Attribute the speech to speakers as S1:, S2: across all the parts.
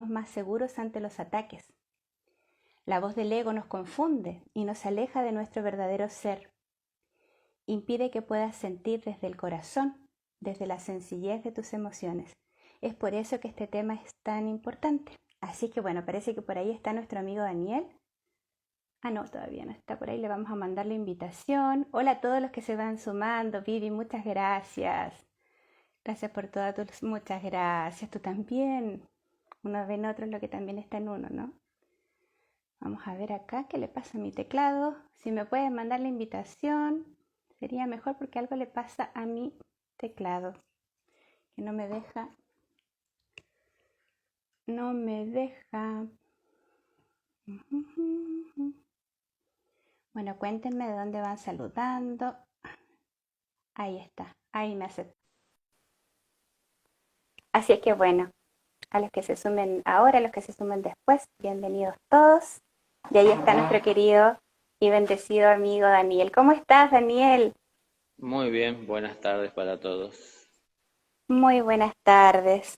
S1: más seguros ante los ataques. La voz del ego nos confunde y nos aleja de nuestro verdadero ser. Impide que puedas sentir desde el corazón, desde la sencillez de tus emociones. Es por eso que este tema es tan importante. Así que bueno, parece que por ahí está nuestro amigo Daniel. Ah, no, todavía no está por ahí, le vamos a mandar la invitación. Hola a todos los que se van sumando. Vivi, muchas gracias. Gracias por todas tus... Muchas gracias, tú también. Uno ve en otro lo que también está en uno, ¿no? Vamos a ver acá qué le pasa a mi teclado. Si me pueden mandar la invitación, sería mejor porque algo le pasa a mi teclado. Que no me deja. No me deja. Bueno, cuéntenme de dónde van saludando. Ahí está, ahí me aceptó. Así es que bueno, a los que se sumen ahora, a los que se sumen después, bienvenidos todos. Y ahí está nuestro querido y bendecido amigo Daniel. ¿Cómo estás, Daniel?
S2: Muy bien, buenas tardes para todos.
S1: Muy buenas tardes.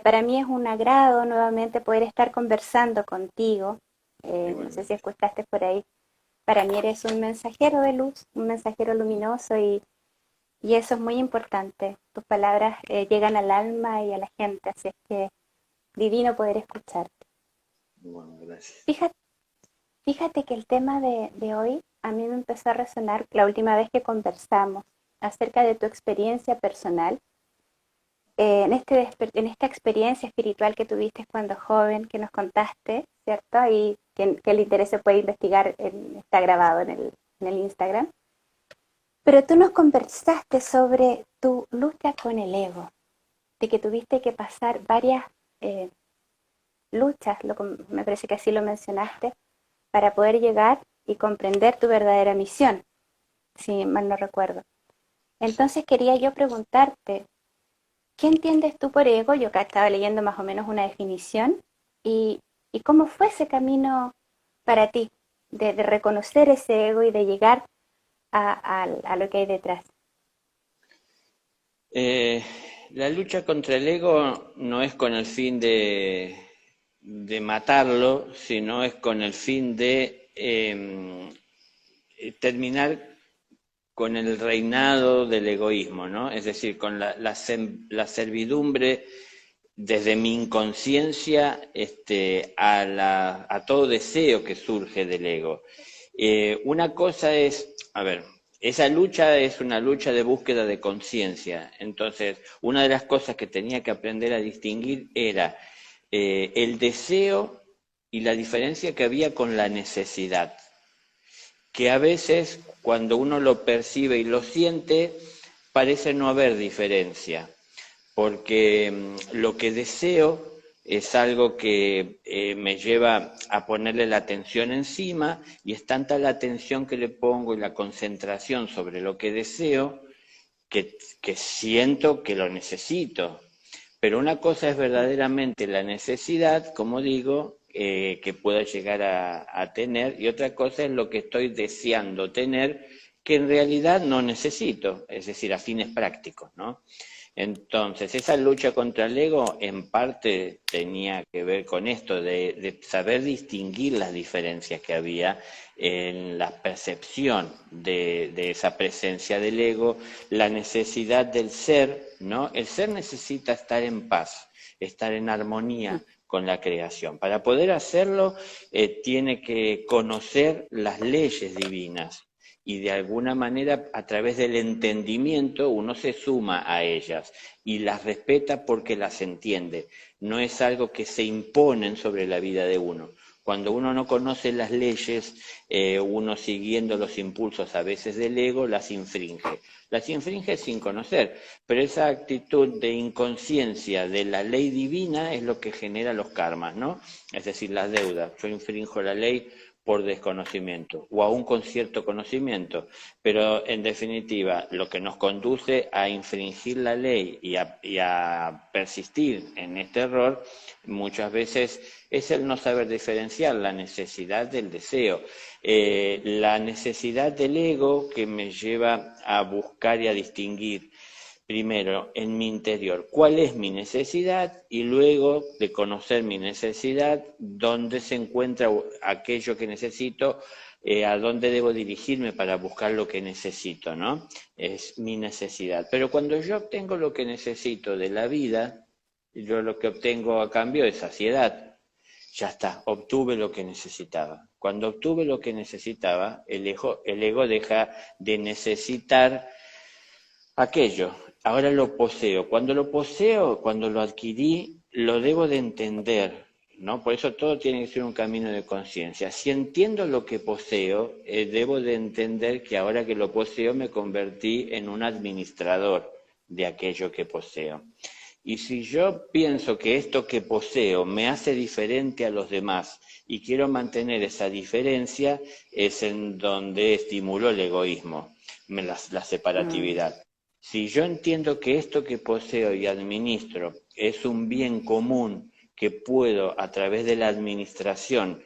S1: Para mí es un agrado nuevamente poder estar conversando contigo. No sé si
S2: Igualmente.
S1: escuchaste por ahí. Para mí eres un mensajero de luz, un mensajero luminoso y eso es muy importante. Tus palabras llegan al alma y a la gente, así es que divino poder escucharte.
S2: Bueno, gracias.
S1: Fíjate, fíjate que el tema de hoy a mí me empezó a resonar la última vez que conversamos acerca de tu experiencia personal, en esta experiencia espiritual que tuviste cuando joven, que nos contaste, ¿cierto? Y que el interés se puede investigar, está grabado en el Instagram. Pero tú nos conversaste sobre tu lucha con el ego, de que tuviste que pasar varias eh, luchas, me parece que así lo mencionaste, para poder llegar y comprender tu verdadera misión, si mal no recuerdo.
S2: Sí.
S1: Entonces quería yo preguntarte, ¿qué entiendes tú por ego? Yo acá estaba leyendo más o menos una definición y, y cómo fue ese camino para ti de reconocer ese ego y de llegar a lo que hay detrás.
S2: Eh, la lucha contra el ego no es con el fin de matarlo, sino es con el fin de terminar con el reinado del egoísmo, ¿no? Es decir, con la servidumbre desde mi inconsciencia a todo deseo que surge del ego. Una cosa es, a ver, esa lucha es una lucha de búsqueda de conciencia. Entonces, una de las cosas que tenía que aprender a distinguir era el deseo y la diferencia que había con la necesidad, que a veces cuando uno lo percibe y lo siente, parece no haber diferencia, porque lo que deseo es algo que me lleva a ponerle la atención encima, y es tanta la atención que le pongo y la concentración sobre lo que deseo que siento que lo necesito. Pero una cosa es verdaderamente la necesidad, como digo, que pueda llegar a tener, y otra cosa es lo que estoy deseando tener, que en realidad no necesito, es decir, a fines prácticos, ¿no? Entonces, esa lucha contra el ego en parte tenía que ver con esto, de saber distinguir las diferencias que había en la percepción de esa presencia del ego, la necesidad del ser, ¿no? El ser necesita estar en paz, estar en armonía con la creación. Para poder hacerlo, tiene que conocer las leyes divinas, y de alguna manera a través del entendimiento uno se suma a ellas y las respeta porque las entiende. No es algo que se imponen sobre la vida de uno. Cuando uno no conoce las leyes, uno siguiendo los impulsos a veces del ego, las infringe. Las infringe sin conocer, pero esa actitud de inconsciencia de la ley divina es lo que genera los karmas, ¿no? Es decir, las deudas. Yo infrinjo la ley por desconocimiento o aún con cierto conocimiento, pero en definitiva lo que nos conduce a infringir la ley y a persistir en este error muchas veces es el no saber diferenciar la necesidad del deseo, la necesidad del ego que me lleva a buscar y a distinguir. primero en mi interior cuál es mi necesidad y luego de conocer mi necesidad, dónde se encuentra aquello que necesito, a dónde debo dirigirme para buscar lo que necesito, ¿no? Es mi necesidad. Pero cuando yo obtengo lo que necesito de la vida, yo lo que obtengo a cambio es saciedad. Ya está, obtuve lo que necesitaba. Cuando obtuve lo que necesitaba, el ego deja de necesitar aquello. Ahora lo poseo. Cuando lo poseo, cuando lo adquirí, lo debo de entender, ¿no? Por eso todo tiene que ser un camino de conciencia. Si entiendo lo que poseo, debo de entender que ahora que lo poseo me convertí en un administrador de aquello que poseo. Y si yo pienso que esto que poseo me hace diferente a los demás y quiero mantener esa diferencia, es en donde estimulo el egoísmo, la separatividad. Si yo entiendo que esto que poseo y administro es un bien común que puedo a través de la administración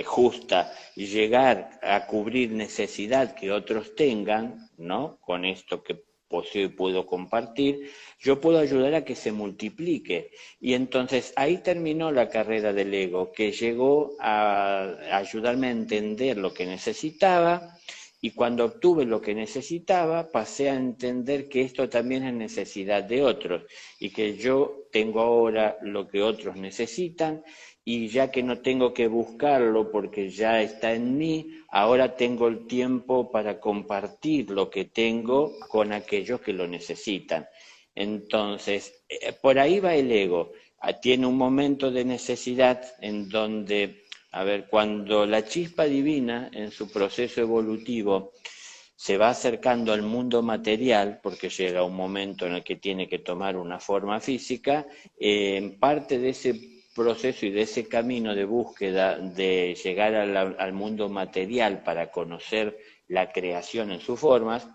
S2: justa llegar a cubrir necesidad que otros tengan, ¿no? Con esto que poseo y puedo compartir, yo puedo ayudar a que se multiplique. Y entonces ahí terminó la carrera del ego, que llegó a ayudarme a entender lo que necesitaba, y cuando obtuve lo que necesitaba, pasé a entender que esto también es necesidad de otros, y que yo tengo ahora lo que otros necesitan, y ya que no tengo que buscarlo porque ya está en mí, ahora tengo el tiempo para compartir lo que tengo con aquellos que lo necesitan. Entonces, por ahí va el ego. Tiene un momento de necesidad en donde, a ver, cuando la chispa divina en su proceso evolutivo se va acercando al mundo material, porque llega un momento en el que tiene que tomar una forma física, parte de ese proceso y de ese camino de búsqueda de llegar al mundo material para conocer la creación en sus formas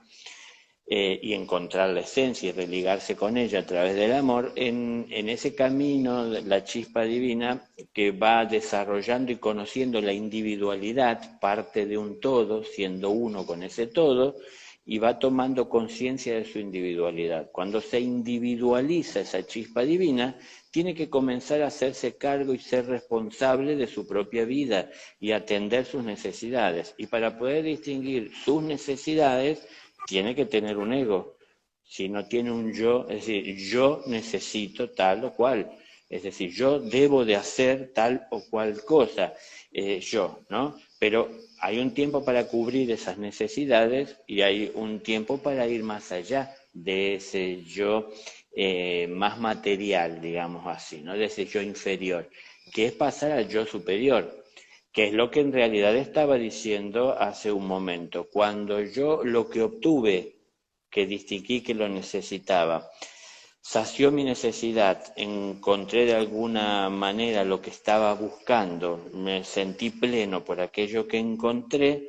S2: y encontrar la esencia y religarse con ella a través del amor, en ese camino la chispa divina que va desarrollando y conociendo la individualidad, parte de un todo, siendo uno con ese todo, y va tomando conciencia de su individualidad. Cuando se individualiza esa chispa divina, tiene que comenzar a hacerse cargo y ser responsable de su propia vida y atender sus necesidades. Y para poder distinguir sus necesidades, tiene que tener un ego. Si no tiene un yo, es decir, yo necesito tal o cual. Es decir, yo debo de hacer tal o cual cosa, yo, ¿no? Pero hay un tiempo para cubrir esas necesidades y hay un tiempo para ir más allá de ese yo más material, digamos así, ¿no? De ese yo inferior, que es pasar al yo superior, que es lo que en realidad estaba diciendo hace un momento. Cuando yo lo que obtuve, que distinguí que lo necesitaba, sació mi necesidad, encontré de alguna manera lo que estaba buscando, me sentí pleno por aquello que encontré.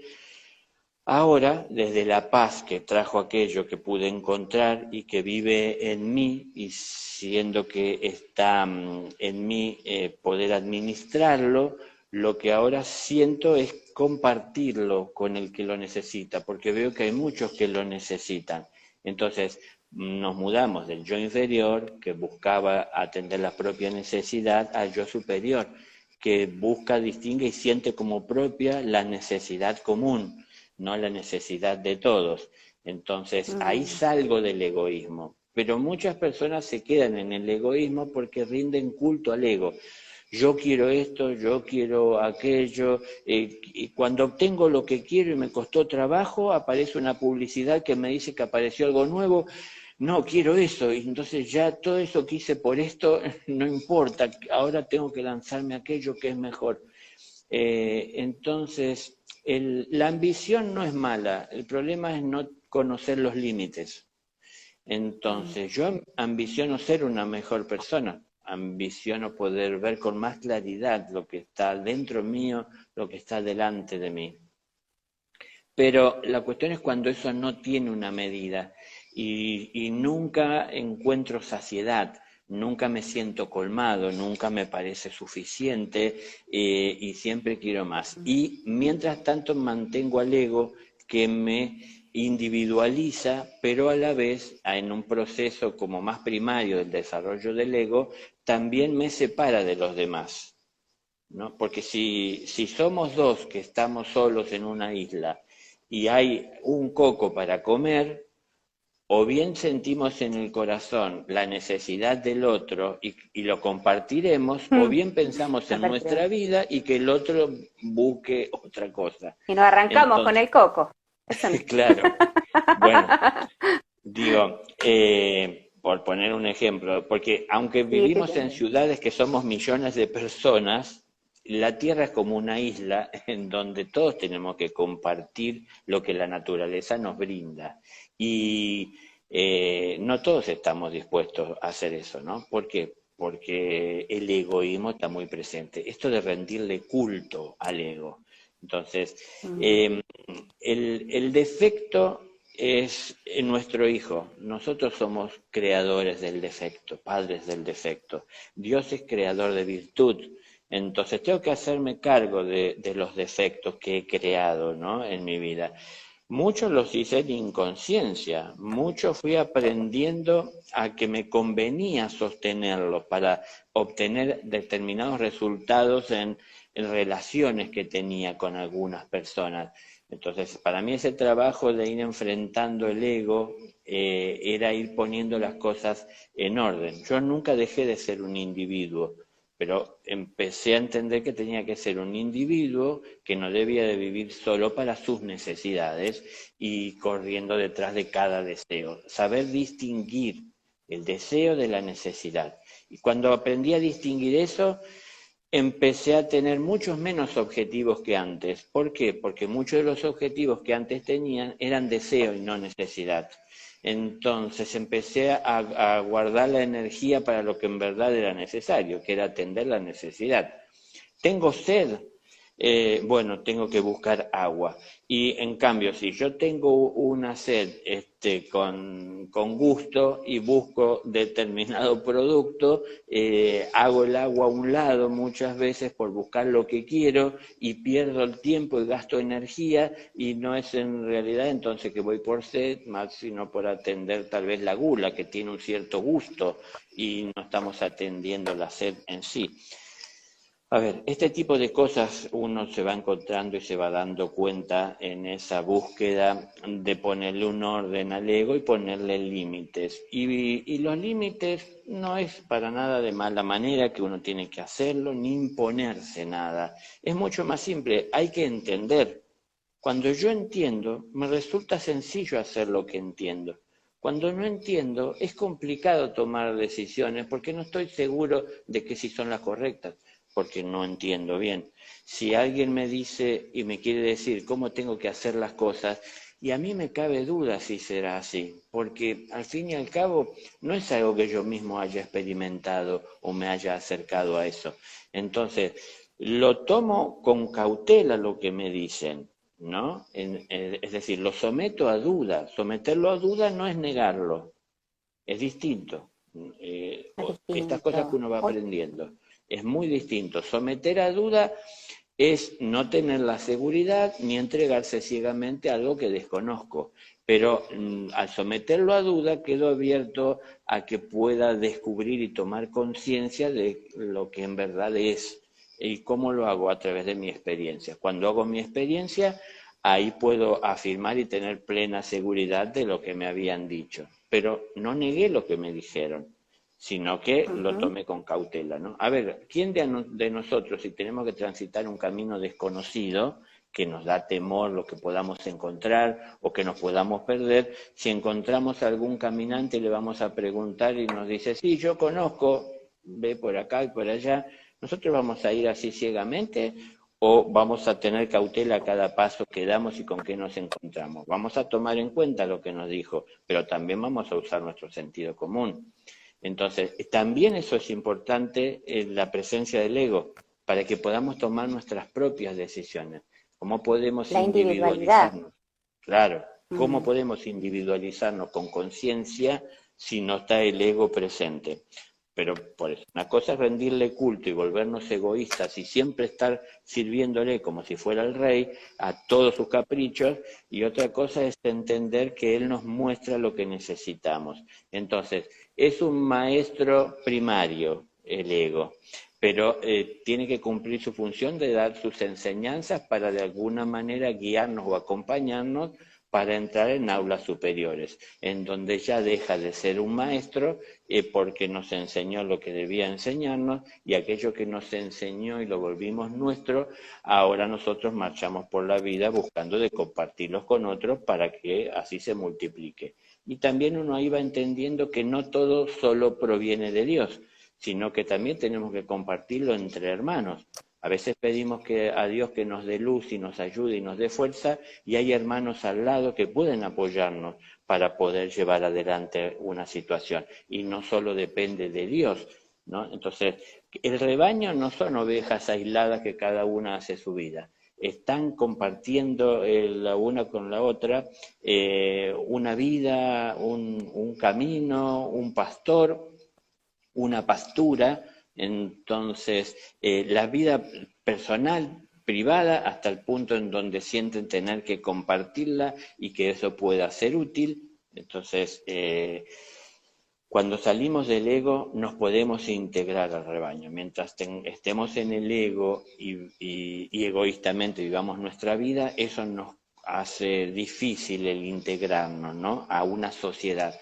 S2: Ahora, desde la paz que trajo aquello que pude encontrar y que vive en mí, y siendo que está en mí poder administrarlo, lo que ahora siento es compartirlo con el que lo necesita, porque veo que hay muchos que lo necesitan. Entonces, nos mudamos del yo inferior, que buscaba atender la propia necesidad, al yo superior, que busca, distingue y siente como propia la necesidad común, no la necesidad de todos. Entonces, ahí salgo del egoísmo. Pero muchas personas se quedan en el egoísmo porque rinden culto al ego. Yo quiero esto, yo quiero aquello, y cuando obtengo lo que quiero y me costó trabajo, aparece una publicidad que me dice que apareció algo nuevo. No, quiero eso, y entonces ya todo eso que hice por esto no importa, ahora tengo que lanzarme a aquello que es mejor. Entonces, la ambición no es mala, el problema es no conocer los límites. Entonces, yo ambiciono ser una mejor persona, ambiciono poder ver con más claridad lo que está dentro mío, lo que está delante de mí. Pero la cuestión es cuando eso no tiene una medida y nunca encuentro saciedad, nunca me siento colmado, nunca me parece suficiente y siempre quiero más. Y mientras tanto mantengo al ego que me individualiza, pero a la vez, en un proceso como más primario del desarrollo del ego, también me separa de los demás, ¿no? Porque si somos dos que estamos solos en una isla y hay un coco para comer, o bien sentimos en el corazón la necesidad del otro y lo compartiremos, o bien pensamos en nuestra vida y que el otro busque otra cosa.
S1: Y nos arrancamos con
S2: Entonces,
S1: el coco. Eso no.
S2: claro, bueno, digo, por poner un ejemplo, porque aunque
S1: Sí, te
S2: vivimos en
S1: entiendo.
S2: ciudades que somos millones de personas, la Tierra es como una isla en donde todos tenemos que compartir lo que la naturaleza nos brinda. Y no todos estamos dispuestos a hacer eso, ¿no? ¿Por qué? Porque el egoísmo está muy presente. Esto de rendirle culto al ego. Entonces, el defecto es nuestro hijo. Nosotros somos creadores del defecto, padres del defecto. Dios es creador de virtud. Entonces tengo que hacerme cargo de los defectos que he creado, ¿no? En mi vida. Muchos los hice en inconsciencia, muchos fui aprendiendo a que me convenía sostenerlos para obtener determinados resultados en relaciones que tenía con algunas personas. Entonces, para mí ese trabajo de ir enfrentando el ego era ir poniendo las cosas en orden. Yo nunca dejé de ser un individuo, pero empecé a entender que tenía que ser un individuo que no debía de vivir solo para sus necesidades y corriendo detrás de cada deseo. Saber distinguir el deseo de la necesidad. Y cuando aprendí a distinguir eso, empecé a tener muchos menos objetivos que antes. ¿Por qué? Porque muchos de los objetivos que antes tenían eran deseo y no necesidad. Entonces empecé a guardar la energía para lo que en verdad era necesario, que era atender la necesidad. Tengo sed, bueno, tengo que buscar agua. Y en cambio, si yo tengo una sed con gusto y busco determinado producto, hago el agua a un lado muchas veces por buscar lo que quiero y pierdo el tiempo y gasto energía y no es en realidad entonces que voy por sed, más sino por atender tal vez la gula que tiene un cierto gusto y no estamos atendiendo la sed en sí. A ver, este tipo de cosas uno se va encontrando y se va dando cuenta en esa búsqueda de ponerle un orden al ego y ponerle límites. Y los límites no es para nada de mala manera que uno tiene que hacerlo, ni imponerse nada. Es mucho más simple, hay que entender. Cuando yo entiendo, me resulta sencillo hacer lo que entiendo. Cuando no entiendo, es complicado tomar decisiones porque no estoy seguro de que sí son las correctas, porque no entiendo bien. Si alguien me dice y me quiere decir cómo tengo que hacer las cosas, y a mí me cabe duda si será así, porque al fin y al cabo no es algo que yo mismo haya experimentado o me haya acercado a eso. Entonces, lo tomo con cautela lo que me dicen, ¿no? Es decir, lo someto a duda. Someterlo a duda no es negarlo, es distinto.
S1: Es
S2: Estas cosas que
S1: distinto.
S2: uno va aprendiendo. Es muy distinto. Someter a duda es no tener la seguridad ni entregarse ciegamente a algo que desconozco. Pero al someterlo a duda quedo abierto a que pueda descubrir y tomar conciencia de lo que en verdad es. ¿Y cómo lo hago? A través de mi experiencia. Cuando hago mi experiencia, ahí puedo afirmar y tener plena seguridad de lo que me habían dicho. Pero no negué lo que me dijeron, sino que lo tomé con cautela, ¿no? A ver, ¿quién de nosotros, si tenemos que transitar un camino desconocido, que nos da temor lo que podamos encontrar o que nos podamos perder, si encontramos a algún caminante le vamos a preguntar y nos dice, sí, yo conozco, ve por acá y por allá, nosotros vamos a ir así ciegamente o vamos a tener cautela a cada paso que damos y con qué nos encontramos. Vamos a tomar en cuenta lo que nos dijo, pero también vamos a usar nuestro sentido común. Entonces, también eso es importante en la presencia del ego, para que podamos tomar nuestras propias decisiones. ¿Cómo podemos
S1: La individualidad.
S2: individualizarnos? Claro, ¿cómo
S1: Mm.
S2: podemos individualizarnos con conciencia si no está el ego presente? pero por eso, una cosa es rendirle culto y volvernos egoístas y siempre estar sirviéndole como si fuera el rey a todos sus caprichos, y otra cosa es entender que él nos muestra lo que necesitamos. Entonces, es un maestro primario el ego, pero tiene que cumplir su función de dar sus enseñanzas para de alguna manera guiarnos o acompañarnos para entrar en aulas superiores, en donde ya deja de ser un maestro porque nos enseñó lo que debía enseñarnos, y aquello que nos enseñó y lo volvimos nuestro, ahora nosotros marchamos por la vida buscando de compartirlos con otros para que así se multiplique. Y también uno ahí va entendiendo que no todo solo proviene de Dios, sino que también tenemos que compartirlo entre hermanos. A veces pedimos a Dios que nos dé luz y nos ayude y nos dé fuerza, y hay hermanos al lado que pueden apoyarnos para poder llevar adelante una situación. Y no solo depende de Dios, ¿no? Entonces, el rebaño no son ovejas aisladas que cada una hace su vida. Están compartiendo la una con la otra una vida, un camino, un pastor, una pastura. Entonces la vida personal, privada, hasta el punto en donde sienten tener que compartirla y que eso pueda ser útil. Entonces, cuando salimos del ego nos podemos integrar al rebaño. Mientras estemos en el ego y egoístamente vivamos nuestra vida, eso nos hace difícil el integrarnos, ¿no?, a una sociedad.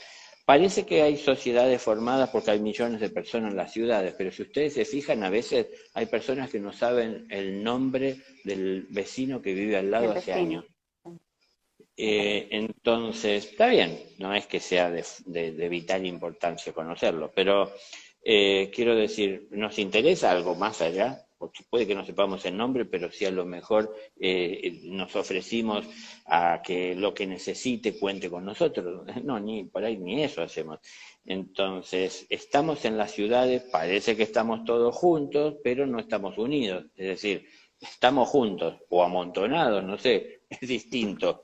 S2: Parece que hay sociedades formadas porque hay millones de personas en las ciudades, pero si ustedes se fijan, a veces hay personas que no saben el nombre del vecino que vive al lado hace años. Entonces, está bien, no es que sea de vital importancia conocerlo, pero quiero decir, nos interesa algo más allá, porque puede que no sepamos el nombre, pero sí a lo mejor nos ofrecimos a que lo que necesite cuente con nosotros. No, ni por ahí ni eso hacemos. Entonces, estamos en las ciudades, parece que estamos todos juntos, pero no estamos unidos. Es decir, estamos juntos o amontonados, no sé, es distinto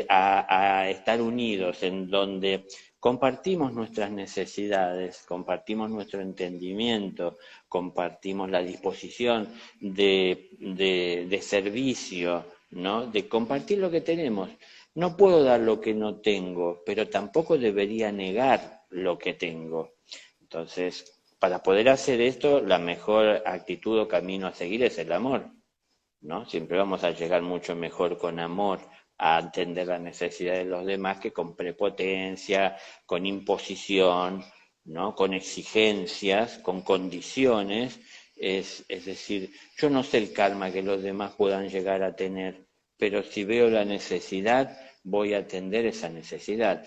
S2: a estar unidos, en donde compartimos nuestras necesidades, compartimos nuestro entendimiento, compartimos la disposición de servicio, ¿no?, de compartir lo que tenemos. No puedo dar lo que no tengo, pero tampoco debería negar lo que tengo. Entonces, para poder hacer esto, la mejor actitud o camino a seguir es el amor, ¿no? Siempre vamos a llegar mucho mejor con amor a entender la necesidad de los demás que con prepotencia, con imposición, ¿no?, con exigencias, con condiciones. Es decir, yo no sé el karma que los demás puedan llegar a tener, pero si veo la necesidad, voy a atender esa necesidad.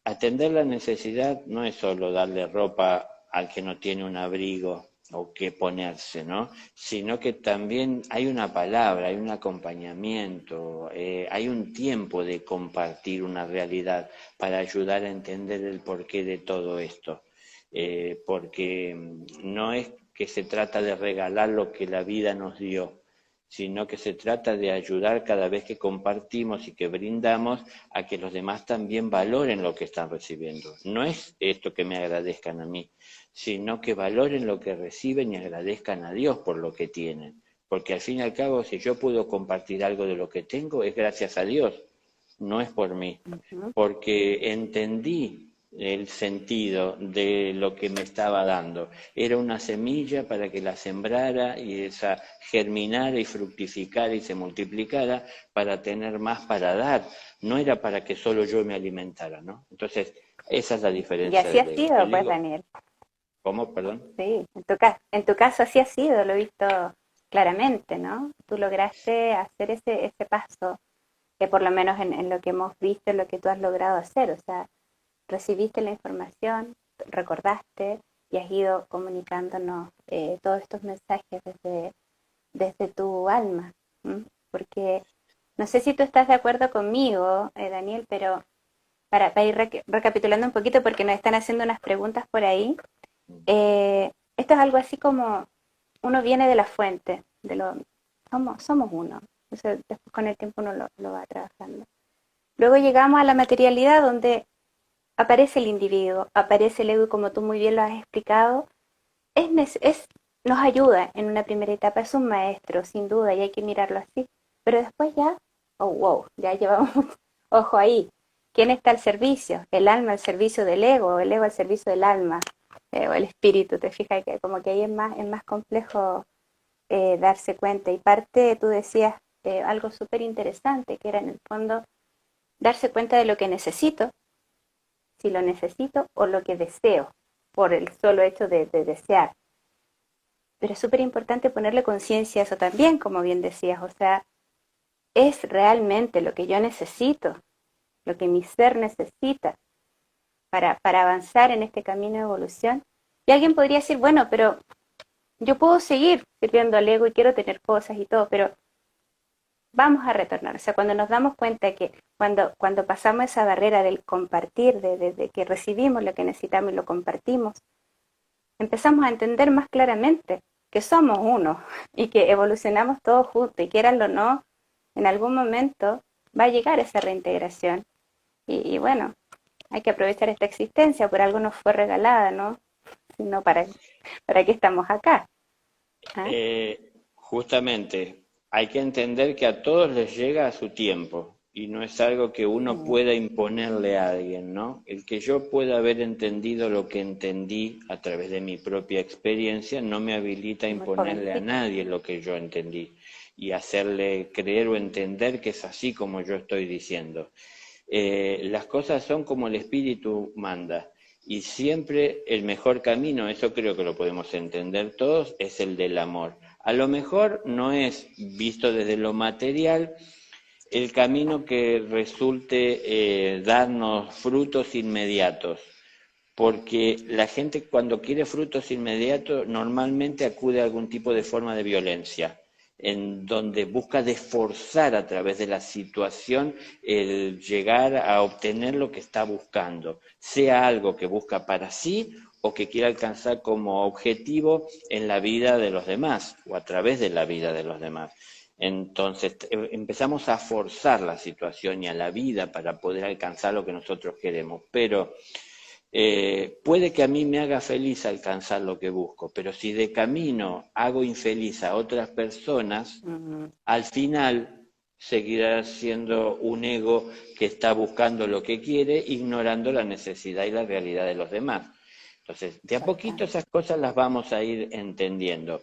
S2: Atender la necesidad no es solo darle ropa al que no tiene un abrigo o qué ponerse, ¿no?, sino que también hay una palabra, hay un acompañamiento, hay un tiempo de compartir una realidad para ayudar a entender el porqué de todo esto, porque no es que se trata de regalar lo que la vida nos dio, sino que se trata de ayudar cada vez que compartimos y que brindamos a que los demás también valoren lo que están recibiendo. No es esto que me agradezcan a mí, sino que valoren lo que reciben y agradezcan a Dios por lo que tienen. Porque al fin y al cabo, si yo puedo compartir algo de lo que tengo, es gracias a Dios, no es por mí. Porque entendí el sentido de lo que me estaba dando. Era una semilla para que la sembrara y esa germinara y fructificara y se multiplicara para tener más para dar. No era para que solo yo me alimentara, ¿no? Entonces, esa es la diferencia.
S1: Y así ha sido, pues, Daniel.
S2: ¿Cómo? Perdón.
S1: Sí, en tu caso así ha sido, lo he visto claramente, ¿no? Tú lograste hacer ese paso, que por lo menos en lo que hemos visto, en lo que tú has logrado hacer, o sea, recibiste la información, recordaste y has ido comunicándonos todos estos mensajes desde tu alma, ¿m? Porque no sé si tú estás de acuerdo conmigo, Daniel, pero para ir recapitulando un poquito, porque nos están haciendo unas preguntas por ahí, esto es algo así como uno viene de la fuente, somos uno, entonces después con el tiempo uno lo va trabajando. Luego llegamos a la materialidad donde aparece el individuo, aparece el ego y como tú muy bien lo has explicado, nos ayuda en una primera etapa, es un maestro, sin duda, y hay que mirarlo así. Pero después ya, oh wow, ya llevamos, ojo ahí, ¿quién está al servicio? El alma al servicio del ego, o el ego al servicio del alma, o el espíritu, te fijas que como que ahí es más complejo darse cuenta. Y parte, tú decías algo súper interesante, que era en el fondo darse cuenta de lo que necesito, si lo necesito o lo que deseo, por el solo hecho de desear. Pero es súper importante ponerle conciencia a eso también, como bien decías, o sea, es realmente lo que yo necesito, lo que mi ser necesita para avanzar en este camino de evolución. Y alguien podría decir, bueno, pero yo puedo seguir sirviendo al ego y quiero tener cosas y todo, pero vamos a retornar. O sea, cuando nos damos cuenta que cuando pasamos esa barrera del compartir, de que recibimos lo que necesitamos y lo compartimos, empezamos a entender más claramente que somos uno y que evolucionamos todos juntos y quieranlo o no, en algún momento va a llegar esa reintegración. Y bueno, hay que aprovechar esta existencia, por algo nos fue regalada, ¿no? Sino para qué estamos acá. ¿Ah?
S2: Justamente, hay que entender que a todos les llega a su tiempo y no es algo que uno pueda imponerle a alguien, ¿no? El que yo pueda haber entendido lo que entendí a través de mi propia experiencia no me habilita a
S1: Muy
S2: imponerle a
S1: jovencito.
S2: nadie lo que yo entendí y hacerle creer o entender que es así como yo estoy diciendo. Las cosas son como el espíritu manda. Y siempre el mejor camino, eso creo que lo podemos entender todos, es el del amor. A lo mejor no es visto desde lo material el camino que resulte darnos frutos inmediatos, porque la gente cuando quiere frutos inmediatos normalmente acude a algún tipo de forma de violencia, en donde busca desforzar a través de la situación el llegar a obtener lo que está buscando, sea algo que busca para sí o que quiera alcanzar como objetivo en la vida de los demás o a través de la vida de los demás. Entonces empezamos a forzar la situación y a la vida para poder alcanzar lo que nosotros queremos, pero puede que a mí me haga feliz alcanzar lo que busco, pero si de camino hago infeliz a otras personas, al final seguirá siendo un ego que está buscando lo que quiere, ignorando la necesidad y la realidad de los demás. Entonces, de a poquito esas cosas las vamos a ir entendiendo.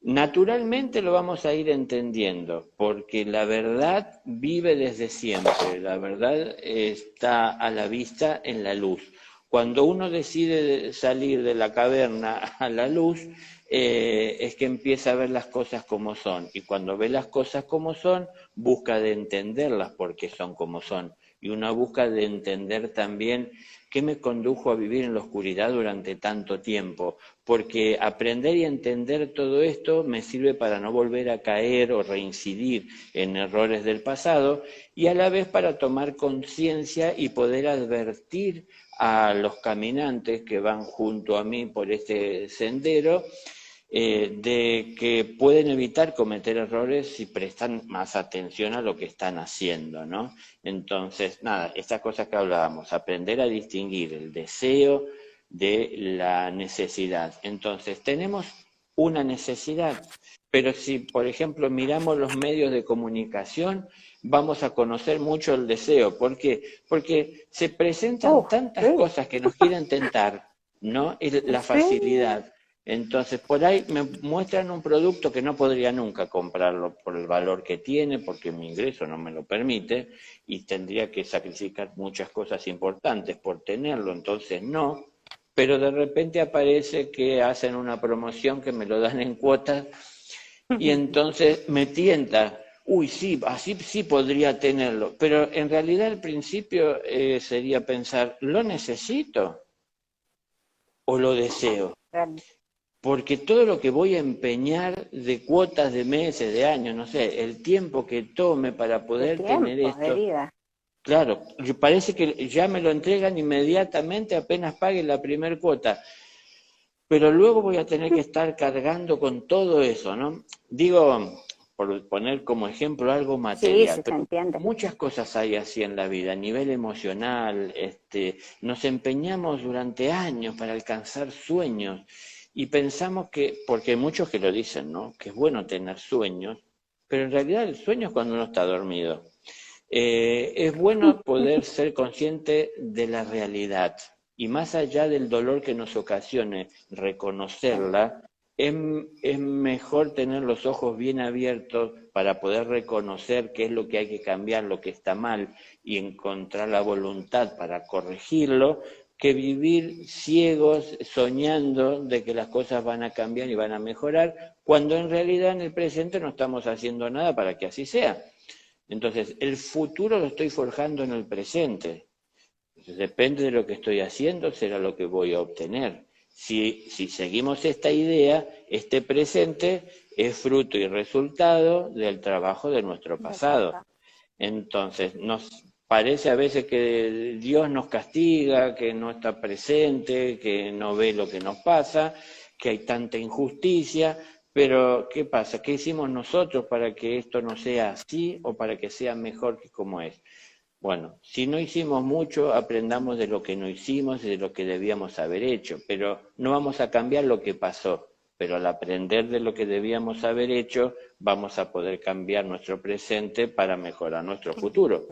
S2: Naturalmente lo vamos a ir entendiendo, porque la verdad vive desde siempre, la verdad está a la vista en la luz. Cuando uno decide salir de la caverna a la luz, es que empieza a ver las cosas como son, y cuando ve las cosas como son, busca de entenderlas porque son como son, y una busca de entender también qué me condujo a vivir en la oscuridad durante tanto tiempo, porque aprender y entender todo esto me sirve para no volver a caer o reincidir en errores del pasado y a la vez para tomar conciencia y poder advertir a los caminantes que van junto a mí por este sendero de que pueden evitar cometer errores si prestan más atención a lo que están haciendo, ¿no? Entonces, nada, estas cosas que hablábamos, aprender a distinguir el deseo de la necesidad. Entonces, tenemos una necesidad, pero si, por ejemplo, miramos los medios de comunicación, vamos a conocer mucho el deseo. ¿Por qué? Porque se presentan tantas
S1: Sí,
S2: cosas que nos quieren tentar, ¿no? La
S1: sí.
S2: facilidad. Entonces, por ahí me muestran un producto que no podría nunca comprarlo por el valor que tiene, porque mi ingreso no me lo permite y tendría que sacrificar muchas cosas importantes por tenerlo, entonces no. Pero de repente aparece que hacen una promoción que me lo dan en cuotas y entonces me tienta. Uy, sí, así sí podría tenerlo. Pero en realidad al principio sería pensar, ¿lo necesito o lo deseo?
S1: Realmente.
S2: Porque todo lo que voy a empeñar de cuotas de meses, de años, no sé, el tiempo que tome para
S1: De
S2: poder tener
S1: tiempo, de
S2: esto,
S1: vida.
S2: claro, parece que ya me lo entregan inmediatamente apenas pague la primer cuota, pero luego voy a tener que estar cargando con todo eso, ¿no? Digo, por poner como ejemplo algo
S1: Sí,
S2: material,
S1: sí, se
S2: pero
S1: entiende.
S2: muchas cosas hay así en la vida, a nivel emocional, nos empeñamos durante años para alcanzar sueños y pensamos que, porque hay muchos que lo dicen, ¿no? Que es bueno tener sueños, pero en realidad el sueño es cuando uno está dormido. Es bueno poder ser consciente de la realidad y más allá del dolor que nos ocasione reconocerla, es mejor tener los ojos bien abiertos para poder reconocer qué es lo que hay que cambiar, lo que está mal y encontrar la voluntad para corregirlo, que vivir ciegos soñando de que las cosas van a cambiar y van a mejorar, cuando en realidad en el presente no estamos haciendo nada para que así sea. Entonces, el futuro lo estoy forjando en el presente. Entonces, depende de lo que estoy haciendo, será lo que voy a obtener. Si seguimos esta idea, este presente es fruto y resultado del trabajo de nuestro
S1: Del
S2: pasado.
S1: pasado.
S2: Entonces, nos parece a veces que Dios nos castiga, que no está presente, que no ve lo que nos pasa, que hay tanta injusticia, pero ¿qué pasa? ¿Qué hicimos nosotros para que esto no sea así o para que sea mejor que como es? Bueno, si no hicimos mucho, aprendamos de lo que no hicimos y de lo que debíamos haber hecho, pero no vamos a cambiar lo que pasó, pero al aprender de lo que debíamos haber hecho, vamos a poder cambiar nuestro presente para mejorar nuestro futuro.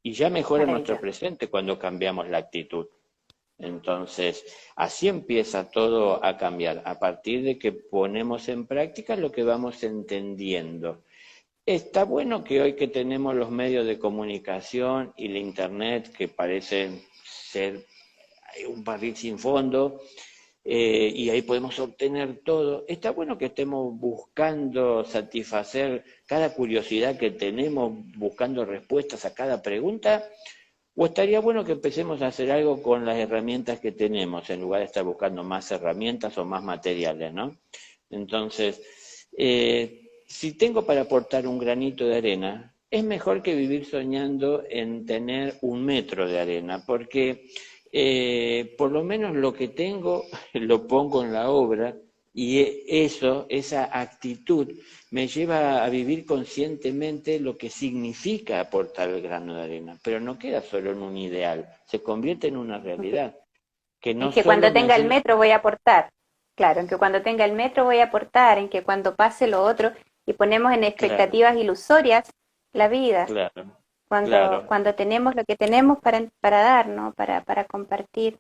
S2: Y ya mejora nuestro
S1: Maravilloso.
S2: presente cuando cambiamos la actitud. Entonces, así empieza todo a cambiar, a partir de que ponemos en práctica lo que vamos entendiendo. Está bueno que hoy que tenemos los medios de comunicación y la internet, que parecen ser un barril sin fondo, y ahí podemos obtener todo, está bueno que estemos buscando satisfacer cada curiosidad que tenemos, buscando respuestas a cada pregunta, o estaría bueno que empecemos a hacer algo con las herramientas que tenemos, en lugar de estar buscando más herramientas o más materiales, ¿no? Entonces, si tengo para aportar un granito de arena, es mejor que vivir soñando en tener 1 metro de arena, porque por lo menos lo que tengo lo pongo en la obra y eso, esa actitud, me lleva a vivir conscientemente lo que significa aportar el grano de arena, pero no queda solo en un ideal, se convierte en una realidad, que
S1: En
S2: no
S1: que
S2: solo
S1: cuando
S2: me
S1: tenga el
S2: ayuda,
S1: metro voy a aportar. Claro, en que cuando tenga el metro voy a aportar, en que cuando pase lo otro y ponemos en
S2: claro,
S1: expectativas ilusorias la vida,
S2: claro,
S1: cuando,
S2: claro,
S1: cuando tenemos lo que tenemos para dar, ¿no? Para compartir.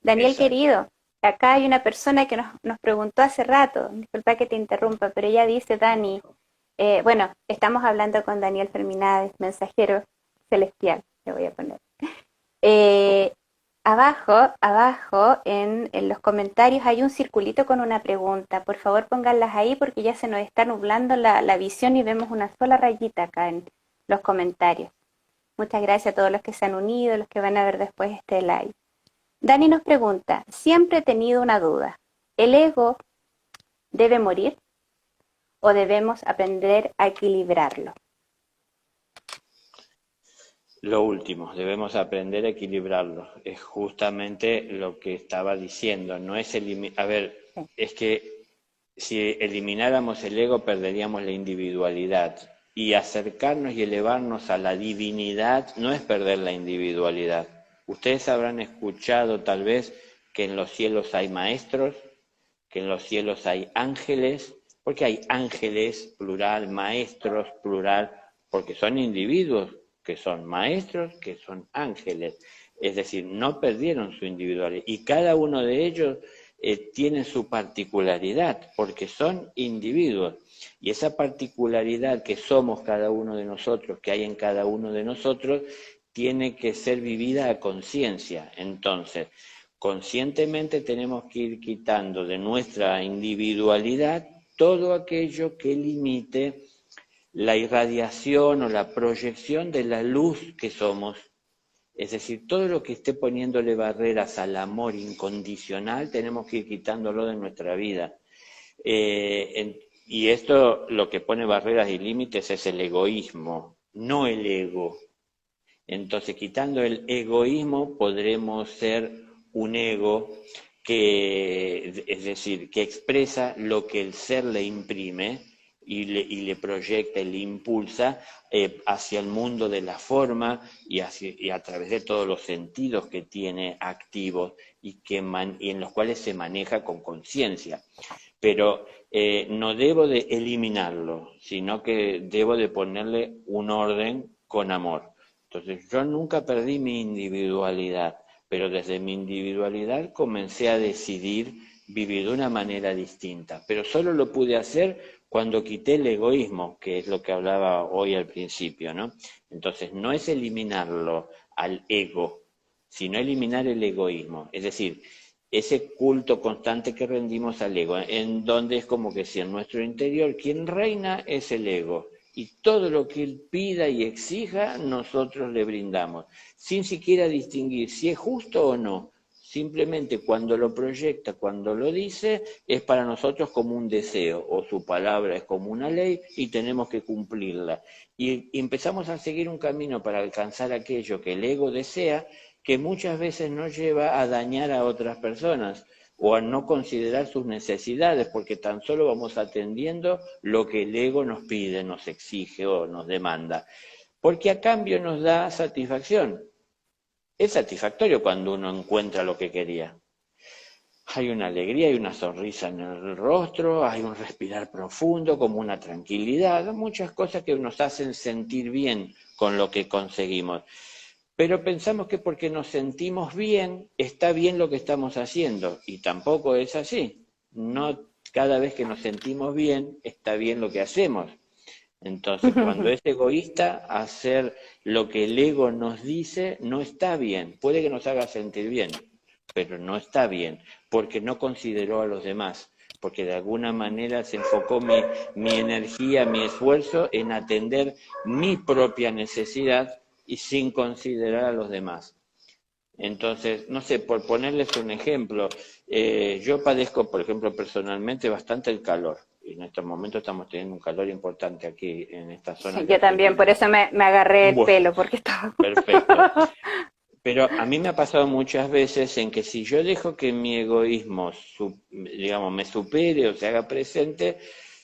S1: Daniel
S2: exacto.
S1: querido, acá hay una persona que nos preguntó hace rato, disculpa que te interrumpa, pero ella dice, Dani, bueno, estamos hablando con Daniel Ferminades, mensajero celestial, le voy a poner.
S2: Ok.
S1: Eh, abajo en los comentarios hay un circulito con una pregunta. Por favor, pónganlas ahí porque ya se nos está nublando la visión y vemos una sola rayita acá en los comentarios. Muchas gracias a todos los que se han unido, los que van a ver después este live. Dani nos pregunta, siempre he tenido una duda. ¿El ego debe morir o debemos aprender a equilibrarlo?
S2: Lo último, debemos aprender a equilibrarlo. Es justamente lo que estaba diciendo. No es a ver,
S1: Sí.
S2: es que si elimináramos el ego perderíamos la individualidad. Y acercarnos y elevarnos a la divinidad no es perder la individualidad. Ustedes habrán escuchado tal vez que en los cielos hay maestros, que en los cielos hay ángeles, porque hay ángeles, plural, maestros, plural, porque son individuos que son maestros, que son ángeles. Es decir, no perdieron su individualidad y cada uno de ellos tiene su particularidad, porque son individuos. Y esa particularidad que somos cada uno de nosotros, que hay en cada uno de nosotros, tiene que ser vivida a conciencia. Entonces, conscientemente tenemos que ir quitando de nuestra individualidad todo aquello que limite la irradiación o la proyección de la luz que somos. Es decir, todo lo que esté poniéndole barreras al amor incondicional, tenemos que ir quitándolo de nuestra vida. Y esto lo que pone barreras y límites es el egoísmo, no el ego. Entonces, quitando el egoísmo, podremos ser un ego que, es decir, que expresa lo que el ser le imprime, y le proyecta y le impulsa hacia el mundo de la forma y a través de todos los sentidos que tiene activos y en los cuales se maneja con conciencia. Pero no debo de eliminarlo, sino que debo de ponerle un orden con amor. Entonces yo nunca perdí mi individualidad, pero desde mi individualidad comencé a decidir vivir de una manera distinta. Pero solo lo pude hacer cuando quité el egoísmo, que es lo que hablaba hoy al principio, ¿no? Entonces no es eliminarlo al ego, sino eliminar el egoísmo. Es decir, ese culto constante que rendimos al ego, en donde es como que si en nuestro interior quien reina es el ego, y todo lo que él pida y exija, nosotros le brindamos, sin siquiera distinguir si es justo o no. Simplemente cuando lo proyecta, cuando lo dice, es para nosotros como un deseo, o su palabra es como una ley y tenemos que cumplirla. Y empezamos a seguir un camino para alcanzar aquello que el ego desea, que muchas veces nos lleva a dañar a otras personas o a no considerar sus necesidades, porque tan solo vamos atendiendo lo que el ego nos pide, nos exige o nos demanda, porque a cambio nos da satisfacción. Es satisfactorio cuando uno encuentra lo que quería. Hay una alegría, hay una sonrisa en el rostro, hay un respirar profundo, como una tranquilidad, muchas cosas que nos hacen sentir bien con lo que conseguimos. Pero pensamos que porque nos sentimos bien, está bien lo que estamos haciendo, y tampoco es así. No cada vez que nos sentimos bien, está bien lo que hacemos. Entonces, cuando es egoísta, hacer lo que el ego nos dice no está bien. Puede que nos haga sentir bien, pero no está bien, porque no consideró a los demás, porque de alguna manera se enfocó mi energía, mi esfuerzo en atender mi propia necesidad y sin considerar a los demás. Entonces, no sé, por ponerles un ejemplo, yo padezco, por ejemplo, personalmente bastante el calor. Y en estos momentos estamos teniendo un calor importante aquí en esta zona
S1: Sí,
S2: de
S1: yo también, por
S2: Argentina.
S1: eso me agarré el
S2: Bueno,
S1: pelo, porque estaba...
S2: perfecto. Pero a mí me ha pasado muchas veces en que si yo dejo que mi egoísmo, digamos, me supere o se haga presente,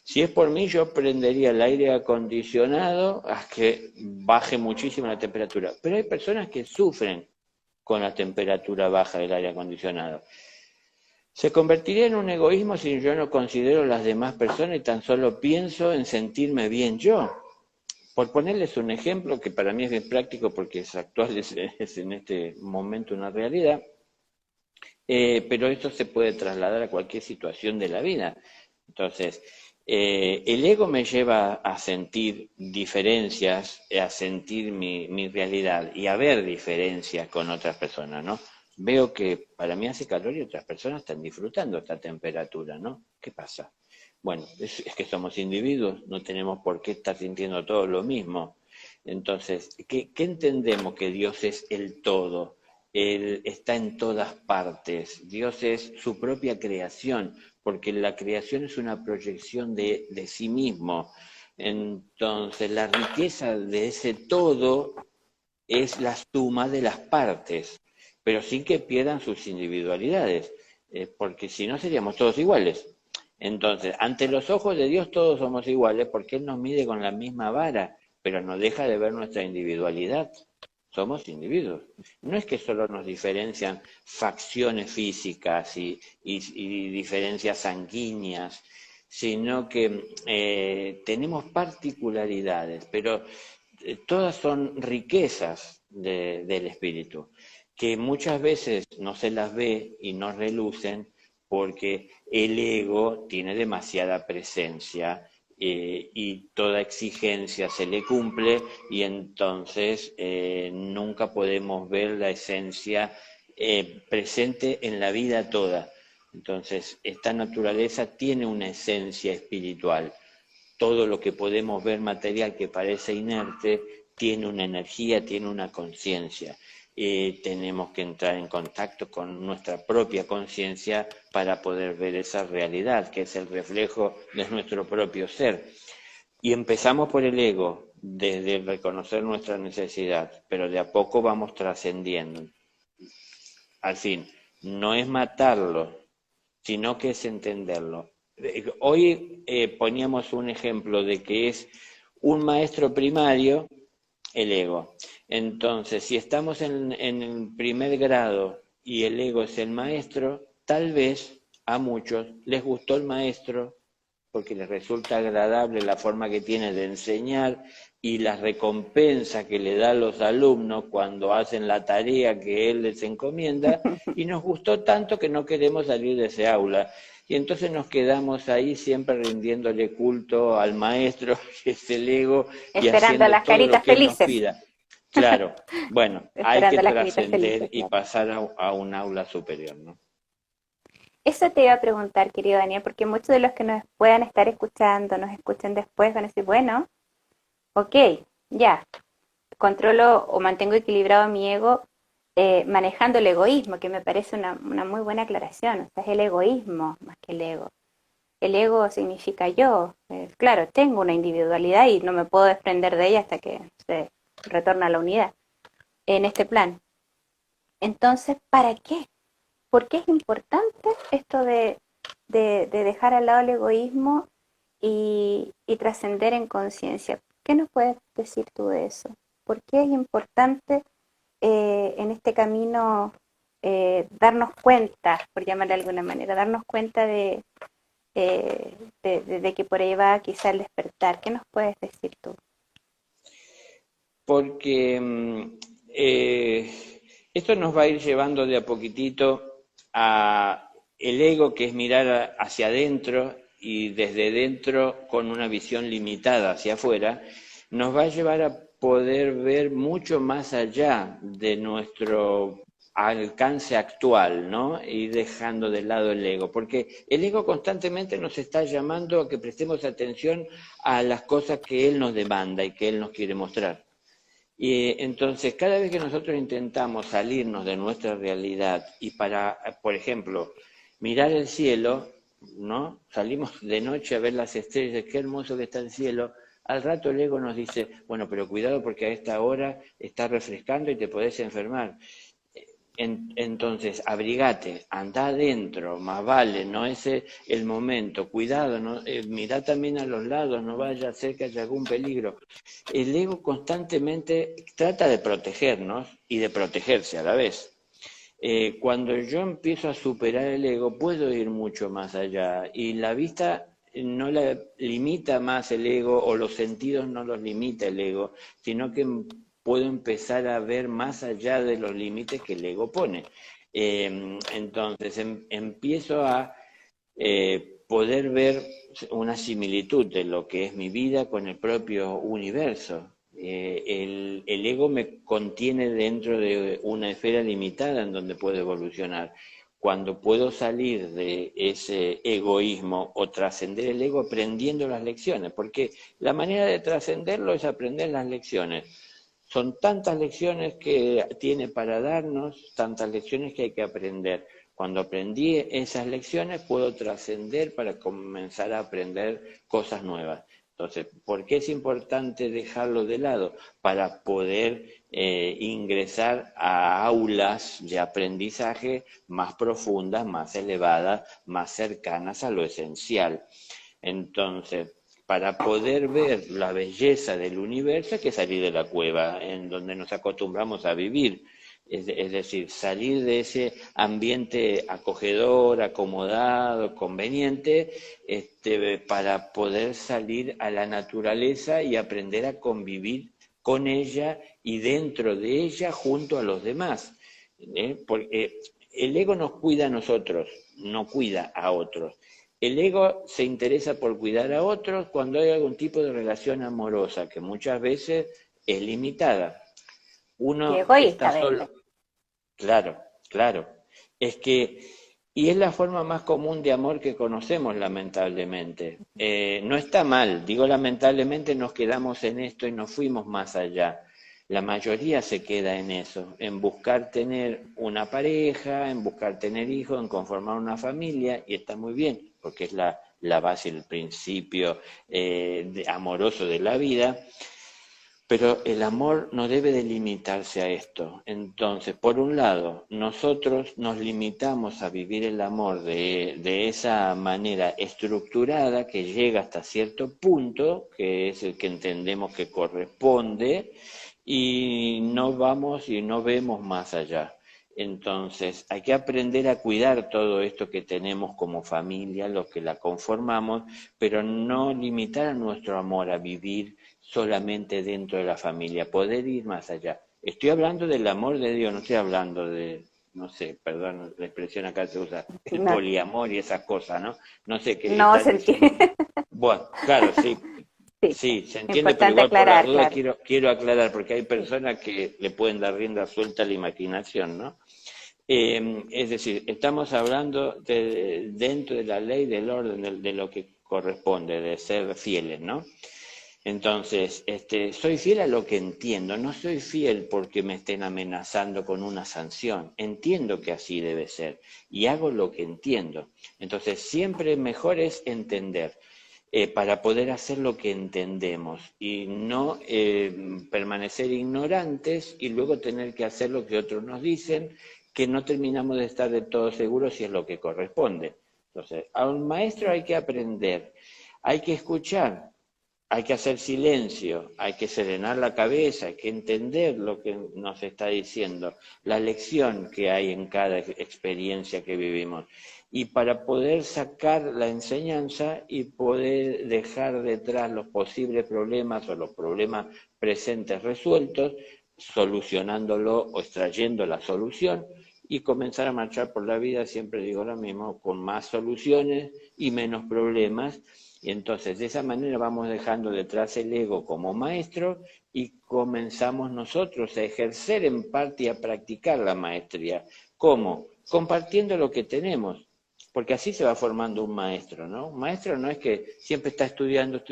S2: si es por mí, yo prendería el aire acondicionado hasta que baje muchísimo la temperatura. Pero hay personas que sufren con la temperatura baja del aire acondicionado. Se convertiría en un egoísmo si yo no considero a las demás personas y tan solo pienso en sentirme bien yo. Por ponerles un ejemplo que para mí es bien práctico porque es actual, es en este momento una realidad, pero esto se puede trasladar a cualquier situación de la vida. Entonces, el ego me lleva a sentir diferencias, a sentir mi realidad y a ver diferencias con otras personas, ¿no? Veo que para mí hace calor y otras personas están disfrutando esta temperatura, ¿no? ¿Qué pasa? Bueno, es que somos individuos, no tenemos por qué estar sintiendo todo lo mismo. Entonces, ¿qué entendemos? Que Dios es el todo, Él está en todas partes, Dios es su propia creación, porque la creación es una proyección de sí mismo. Entonces, la riqueza de ese todo es la suma de las partes, pero sin que pierdan sus individualidades, porque si no seríamos todos iguales. Entonces, ante los ojos de Dios todos somos iguales porque Él nos mide con la misma vara, pero no deja de ver nuestra individualidad. Somos individuos. No es que solo nos diferencian facciones físicas y diferencias sanguíneas, sino que tenemos particularidades, pero todas son riquezas del espíritu, que muchas veces no se las ve y no relucen porque el ego tiene demasiada presencia y toda exigencia se le cumple y entonces nunca podemos ver la esencia presente en la vida toda. Entonces, esta naturaleza tiene una esencia espiritual. Todo lo que podemos ver material que parece inerte tiene una energía, tiene una conciencia. Tenemos que entrar en contacto con nuestra propia conciencia para poder ver esa realidad, que es el reflejo de nuestro propio ser. Y empezamos por el ego, desde reconocer nuestra necesidad, pero de a poco vamos trascendiendo. Al fin, no es matarlo, sino que es entenderlo. Hoy poníamos un ejemplo de que es un maestro primario el ego. Entonces, si estamos en el primer grado y el ego es el maestro, tal vez a muchos les gustó el maestro porque les resulta agradable la forma que tiene de enseñar y las recompensas que le da a los alumnos cuando hacen la tarea que él les encomienda, y nos gustó tanto que no queremos salir de ese aula. Y entonces nos quedamos ahí siempre rindiéndole culto al maestro, que es el ego, y
S1: Esperando
S2: haciendo
S1: las
S2: todo lo
S1: caritas
S2: que él nos
S1: felices.
S2: pida. Claro, bueno, hay que
S1: Esperando las caritas
S2: trascender
S1: felices,
S2: y
S1: claro.
S2: pasar a un aula superior, ¿no?
S1: Eso te iba a preguntar, querido Daniel, porque muchos de los que nos puedan estar escuchando, nos escuchen después, van a decir, bueno, ok, ya, controlo o mantengo equilibrado mi ego manejando el egoísmo, que me parece una muy buena aclaración. O sea, es el egoísmo más que el ego. El ego significa yo. Claro, tengo una individualidad y no me puedo desprender de ella hasta que se retorna a la unidad en este plan. Entonces, ¿para qué? ¿Por qué es importante esto de dejar al lado el egoísmo y trascender en conciencia? ¿Qué nos puedes decir tú de eso? ¿Por qué es importante en este camino darnos cuenta, por llamarlo de alguna manera, darnos cuenta de que por ahí va quizá el despertar? ¿Qué nos puedes decir tú?
S2: Porque esto nos va a ir llevando de a poquitito a el ego, que es mirar hacia adentro y desde dentro con una visión limitada hacia afuera, nos va a llevar a poder ver mucho más allá de nuestro alcance actual, ¿no? Y dejando de lado el ego, porque el ego constantemente nos está llamando a que prestemos atención a las cosas que él nos demanda y que él nos quiere mostrar. Y entonces, cada vez que nosotros intentamos salirnos de nuestra realidad y para, por ejemplo, mirar el cielo, ¿no? Salimos de noche a ver las estrellas, qué hermoso que está el cielo. Al rato el ego nos dice, bueno, pero cuidado porque a esta hora está refrescando y te podés enfermar. Entonces, abrigate, anda adentro, más vale, no es el momento, cuidado, no, mirá también a los lados, no vaya a ser que haya algún peligro. El ego constantemente trata de protegernos y de protegerse a la vez. Cuando yo empiezo a superar el ego, puedo ir mucho más allá y la vista no la limita más el ego o los sentidos no los limita el ego, sino que puedo empezar a ver más allá de los límites que el ego pone. Entonces empiezo a poder ver una similitud de lo que es mi vida con el propio universo. El ego me contiene dentro de una esfera limitada en donde puedo evolucionar. Cuando puedo salir de ese egoísmo o trascender el ego aprendiendo las lecciones, porque la manera de trascenderlo es aprender las lecciones. Son tantas lecciones que tiene para darnos, tantas lecciones que hay que aprender. Cuando aprendí esas lecciones puedo trascender para comenzar a aprender cosas nuevas. Entonces, ¿por qué es importante dejarlo de lado? Para poder ingresar a aulas de aprendizaje más profundas, más elevadas, más cercanas a lo esencial. Entonces, para poder ver la belleza del universo hay que salir de la cueva en donde nos acostumbramos a vivir. Es decir, salir de ese ambiente acogedor, acomodado, conveniente, para poder salir a la naturaleza y aprender a convivir con ella y dentro de ella junto a los demás. Porque el ego nos cuida a nosotros, no cuida a otros. El ego se interesa por cuidar a otros cuando hay algún tipo de relación amorosa, que muchas veces es limitada.
S1: Y
S2: Uno está
S1: egoísta, de hecho.
S2: solo. Claro, claro. Es que, y es la forma más común de amor que conocemos, lamentablemente. No está mal, digo lamentablemente nos quedamos en esto y no fuimos más allá. La mayoría se queda en eso, en buscar tener una pareja, en buscar tener hijos, en conformar una familia, y está muy bien, porque es la base, el principio amoroso de la vida. Pero el amor no debe de limitarse a esto. Entonces, por un lado, nosotros nos limitamos a vivir el amor de esa manera estructurada que llega hasta cierto punto, que es el que entendemos que corresponde, y no vamos y no vemos más allá. Entonces, hay que aprender a cuidar todo esto que tenemos como familia, los que la conformamos, pero no limitar a nuestro amor a vivir solamente dentro de la familia, poder ir más allá. Estoy hablando del amor de Dios, no estoy hablando de, no sé, perdón, la expresión acá se usa, el
S1: No,
S2: poliamor y esas cosas, ¿no? No sé qué
S1: no
S2: estás
S1: se
S2: diciendo.
S1: entiende.
S2: Bueno, claro, sí,
S1: Sí,
S2: sí, se entiende, pero
S1: importante
S2: igual por las
S1: aclarar,
S2: dudas
S1: claro.
S2: quiero aclarar, porque hay
S1: Sí.
S2: personas que le pueden dar rienda suelta a la imaginación, ¿no? Es decir, estamos hablando dentro de la ley del orden, de lo que corresponde, de ser fieles, ¿no? Entonces, soy fiel a lo que entiendo, no soy fiel porque me estén amenazando con una sanción. Entiendo que así debe ser y hago lo que entiendo. Entonces, siempre mejor es entender para poder hacer lo que entendemos y no permanecer ignorantes y luego tener que hacer lo que otros nos dicen, que no terminamos de estar de todo seguros si es lo que corresponde. Entonces, a un maestro hay que aprender, hay que escuchar. Hay que hacer silencio, hay que serenar la cabeza, hay que entender lo que nos está diciendo, la lección que hay en cada experiencia que vivimos. Y para poder sacar la enseñanza y poder dejar detrás los posibles problemas o los problemas presentes resueltos, solucionándolo o extrayendo la solución y comenzar a marchar por la vida, siempre digo lo mismo, con más soluciones y menos problemas. Y entonces de esa manera vamos dejando detrás el ego como maestro y comenzamos nosotros a ejercer en parte y a practicar la maestría. ¿Cómo? Compartiendo lo que tenemos, porque así se va formando un maestro, ¿no? Un maestro no es que siempre está estudiando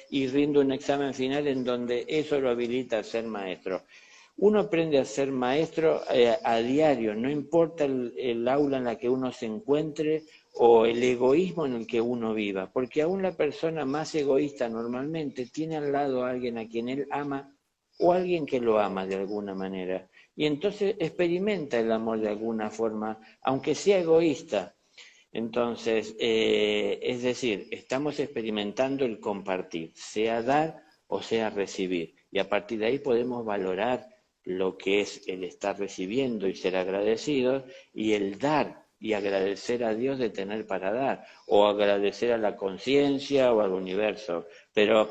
S2: y rinde un examen final en donde eso lo habilita a ser maestro. Uno aprende a ser maestro a diario, no importa el aula en la que uno se encuentre o el egoísmo en el que uno viva, porque aún la persona más egoísta normalmente tiene al lado a alguien a quien él ama o alguien que lo ama de alguna manera. Y entonces experimenta el amor de alguna forma, aunque sea egoísta. Entonces, es decir, estamos experimentando el compartir, sea dar o sea recibir. Y a partir de ahí podemos valorar lo que es el estar recibiendo y ser agradecidos y el dar y agradecer a Dios de tener para dar o agradecer a la conciencia o al universo. Pero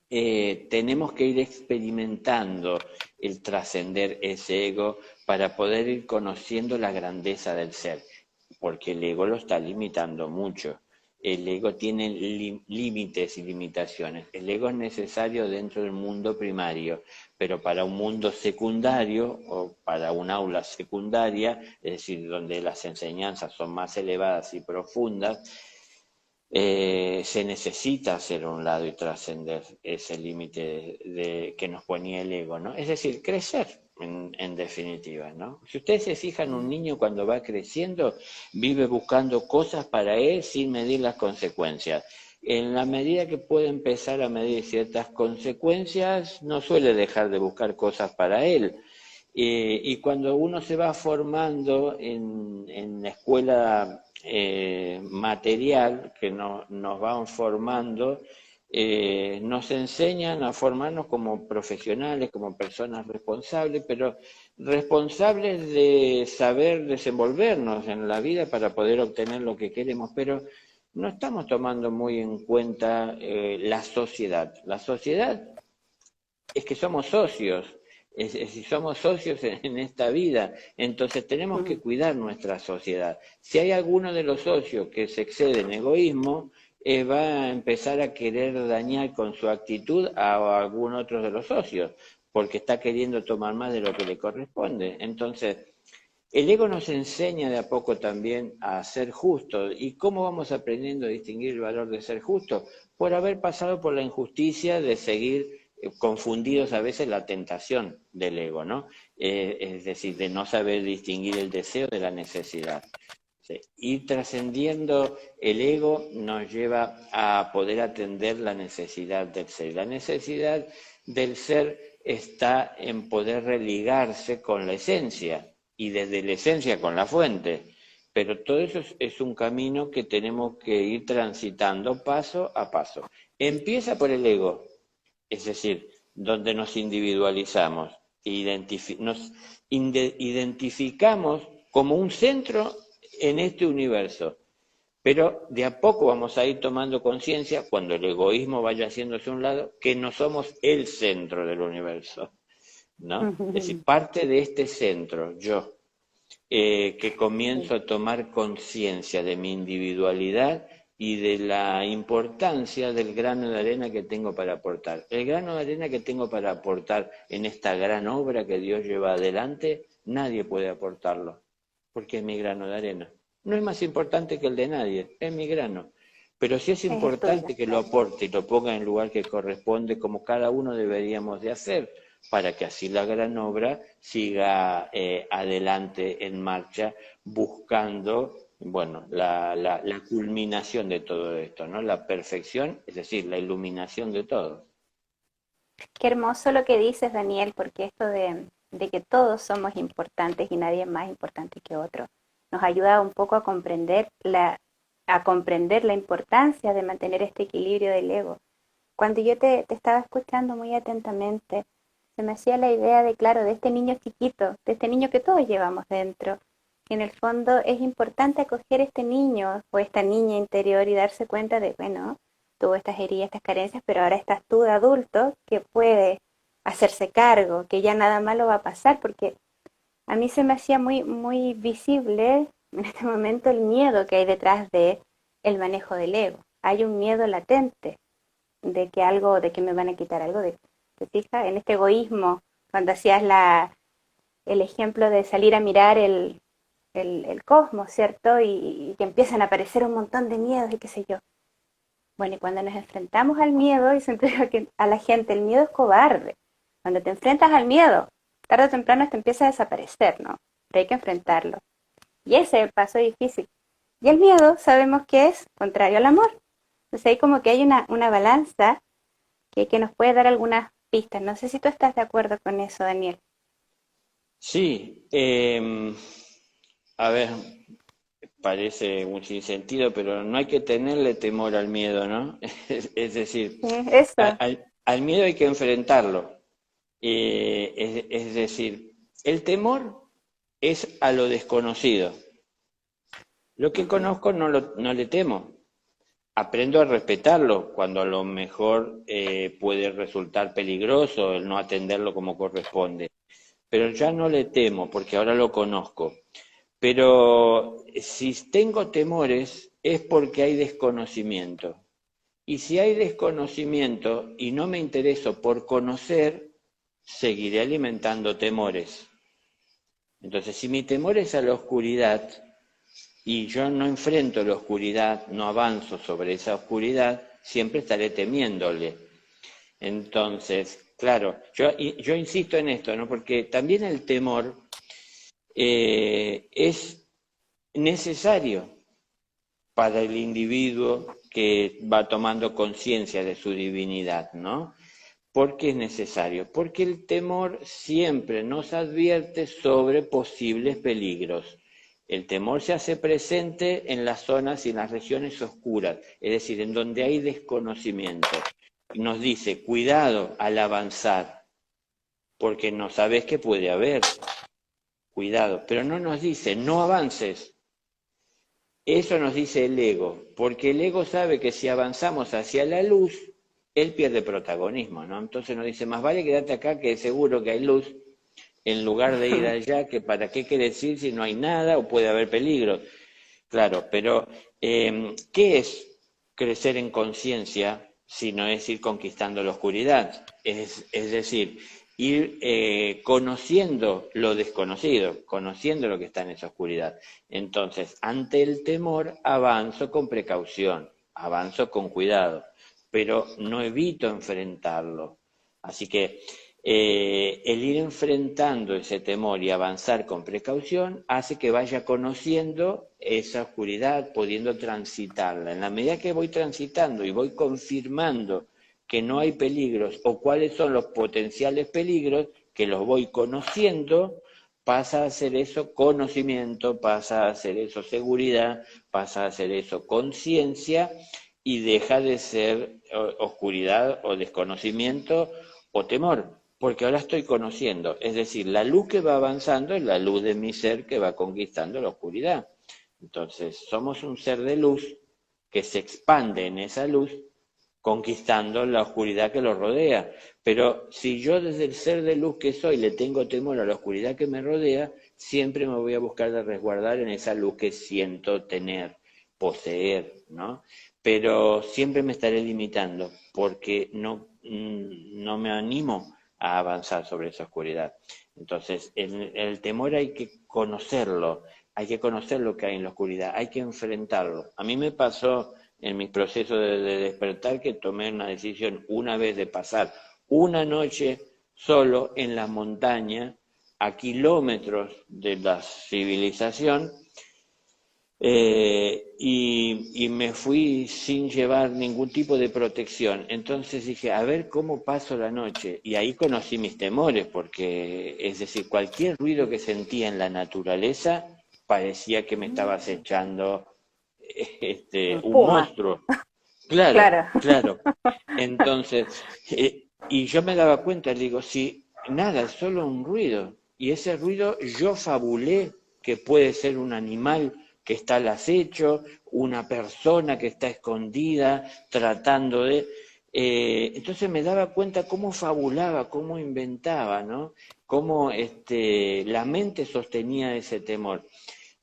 S2: tenemos que ir experimentando el trascender ese ego para poder ir conociendo la grandeza del ser, porque el ego lo está limitando mucho. El ego tiene límites y limitaciones. El ego es necesario dentro del mundo primario, pero para un mundo secundario o para un aula secundaria, es decir, donde las enseñanzas son más elevadas y profundas, se necesita hacer a un lado y trascender ese límite que nos ponía el ego, ¿no? Es decir, crecer, en definitiva, ¿no? Si ustedes se fijan, un niño cuando va creciendo vive buscando cosas para él sin medir las consecuencias. En la medida que puede empezar a medir ciertas consecuencias, no suele dejar de buscar cosas para él. Y cuando uno se va formando en la escuela material, que nos van formando, nos enseñan a formarnos como profesionales, como personas responsables, pero responsables de saber desenvolvernos en la vida para poder obtener lo que queremos, pero no estamos tomando muy en cuenta la sociedad. La sociedad es que somos socios, si somos socios en esta vida, entonces tenemos que cuidar nuestra sociedad. Si hay alguno de los socios que se excede en egoísmo, va a empezar a querer dañar con su actitud a algún otro de los socios, porque está queriendo tomar más de lo que le corresponde. Entonces, el ego nos enseña de a poco también a ser justos. ¿Y cómo vamos aprendiendo a distinguir el valor de ser justos? Por haber pasado por la injusticia de seguir confundidos a veces la tentación del ego, ¿no? Es decir, de no saber distinguir el deseo de la necesidad. Sí. Ir trascendiendo el ego nos lleva a poder atender la necesidad del ser. La necesidad del ser está en poder religarse con la esencia y desde la esencia con la fuente. Pero todo eso es un camino que tenemos que ir transitando paso a paso. Empieza por el ego, es decir, donde nos individualizamos, nos identificamos como un centro en este universo, pero de a poco vamos a ir tomando conciencia, cuando el egoísmo vaya haciéndose a un lado, que no somos el centro del universo, ¿no? Es decir, parte de este centro, yo, que comienzo a tomar conciencia de mi individualidad y de la importancia del grano de arena que tengo para aportar. El grano de arena que tengo para aportar en esta gran obra que Dios lleva adelante, nadie puede aportarlo, porque es mi grano de arena. No es más importante que el de nadie, es mi grano. Pero sí es
S1: Es tuya.
S2: importante que lo aporte y lo ponga en el lugar que corresponde, como cada uno deberíamos de hacer, para que así la gran obra siga adelante en marcha, buscando, bueno, la culminación de todo esto, ¿no? La perfección, es decir, la iluminación de todo.
S1: Qué hermoso lo que dices, Daniel, porque esto de que todos somos importantes y nadie es más importante que otro, nos ayuda un poco a comprender la importancia de mantener este equilibrio del ego. Cuando yo te estaba escuchando muy atentamente, se me hacía la idea de, claro, de este niño chiquito, de este niño que todos llevamos dentro, que en el fondo es importante acoger este niño o esta niña interior y darse cuenta de, bueno, tuvo estas heridas, estas carencias, pero ahora estás tú de adulto que puede hacerse cargo, que ya nada malo va a pasar, porque a mí se me hacía muy visible en este momento el miedo que hay detrás de el manejo del ego. Hay un miedo latente de que algo, de que me van a quitar algo, ¿te fijas? En este egoísmo, cuando hacías el ejemplo de salir a mirar el cosmos, ¿cierto? Y que empiezan a aparecer un montón de miedos y qué sé yo. Bueno, y cuando nos enfrentamos al miedo, y siempre digo que a la gente, el miedo es cobarde. Cuando te enfrentas al miedo, tarde o temprano esto empieza a desaparecer, ¿no? Pero hay que enfrentarlo. Y ese es el paso difícil. Y el miedo sabemos que es contrario al amor. Entonces ahí como que hay una balanza que nos puede dar algunas pistas. No sé si tú estás de acuerdo con eso, Daniel.
S2: Sí, a ver, parece un sinsentido, pero no hay que tenerle temor al miedo, ¿no? Es decir,
S1: Sí, eso.
S2: al miedo hay que enfrentarlo. Es decir, el temor es a lo desconocido. Lo que conozco no le temo. Aprendo a respetarlo cuando a lo mejor puede resultar peligroso el no atenderlo como corresponde. Pero ya no le temo porque ahora lo conozco. Pero si tengo temores es porque hay desconocimiento. Y si hay desconocimiento y no me intereso por conocer, seguiré alimentando temores. Entonces, si mi temor es a la oscuridad y yo no enfrento la oscuridad, no avanzo sobre esa oscuridad, siempre estaré temiéndole. Entonces, claro, yo insisto en esto, ¿no? Porque también el temor es necesario para el individuo que va tomando conciencia de su divinidad, ¿no? ¿Por qué es necesario? Porque el temor siempre nos advierte sobre posibles peligros. El temor se hace presente en las zonas y en las regiones oscuras, es decir, en donde hay desconocimiento. Nos dice, cuidado al avanzar, porque no sabes qué puede haber. Cuidado, pero no nos dice, no avances. Eso nos dice el ego, porque el ego sabe que si avanzamos hacia la luz, él pierde protagonismo, ¿no? Entonces nos dice, más vale quedarte acá que seguro que hay luz, en lugar de ir allá, que para qué quieres ir si no hay nada o puede haber peligro. Claro, pero ¿qué es crecer en conciencia si no es ir conquistando la oscuridad? Es decir, ir conociendo lo desconocido, conociendo lo que está en esa oscuridad. Entonces, ante el temor, avanzo con precaución, avanzo con cuidado, pero no evito enfrentarlo. Así que el ir enfrentando ese temor y avanzar con precaución hace que vaya conociendo esa oscuridad, pudiendo transitarla. En la medida que voy transitando y voy confirmando que no hay peligros o cuáles son los potenciales peligros, que los voy conociendo, pasa a ser eso conocimiento, pasa a ser eso seguridad, pasa a ser eso conciencia y deja de ser oscuridad o desconocimiento o temor, porque ahora estoy conociendo, es decir, la luz que va avanzando es la luz de mi ser que va conquistando la oscuridad. Entonces, somos un ser de luz que se expande en esa luz, conquistando la oscuridad que lo rodea. Pero si yo desde el ser de luz que soy le tengo temor a la oscuridad que me rodea, siempre me voy a buscar de resguardar en esa luz que siento tener, poseer, ¿no? Pero siempre me estaré limitando porque no me animo a avanzar sobre esa oscuridad. Entonces, el temor hay que conocerlo que hay en la oscuridad, hay que enfrentarlo. A mí me pasó en mi proceso de despertar que tomé una decisión una vez de pasar una noche solo en la montaña, a kilómetros de la civilización, y me fui sin llevar ningún tipo de protección. Entonces dije, a ver cómo paso la noche. Y ahí conocí mis temores, porque, es decir, cualquier ruido que sentía en la naturaleza parecía que me estaba acechando
S1: Un
S2: un
S1: puma,
S2: monstruo. Claro,
S1: claro.
S2: claro. Entonces, y yo me daba cuenta, digo, si nada, es solo un ruido. Y ese ruido yo fabulé que puede ser un animal que está al acecho, una persona que está escondida, tratando de... entonces me daba cuenta cómo fabulaba, cómo inventaba, ¿no? Cómo la mente sostenía ese temor.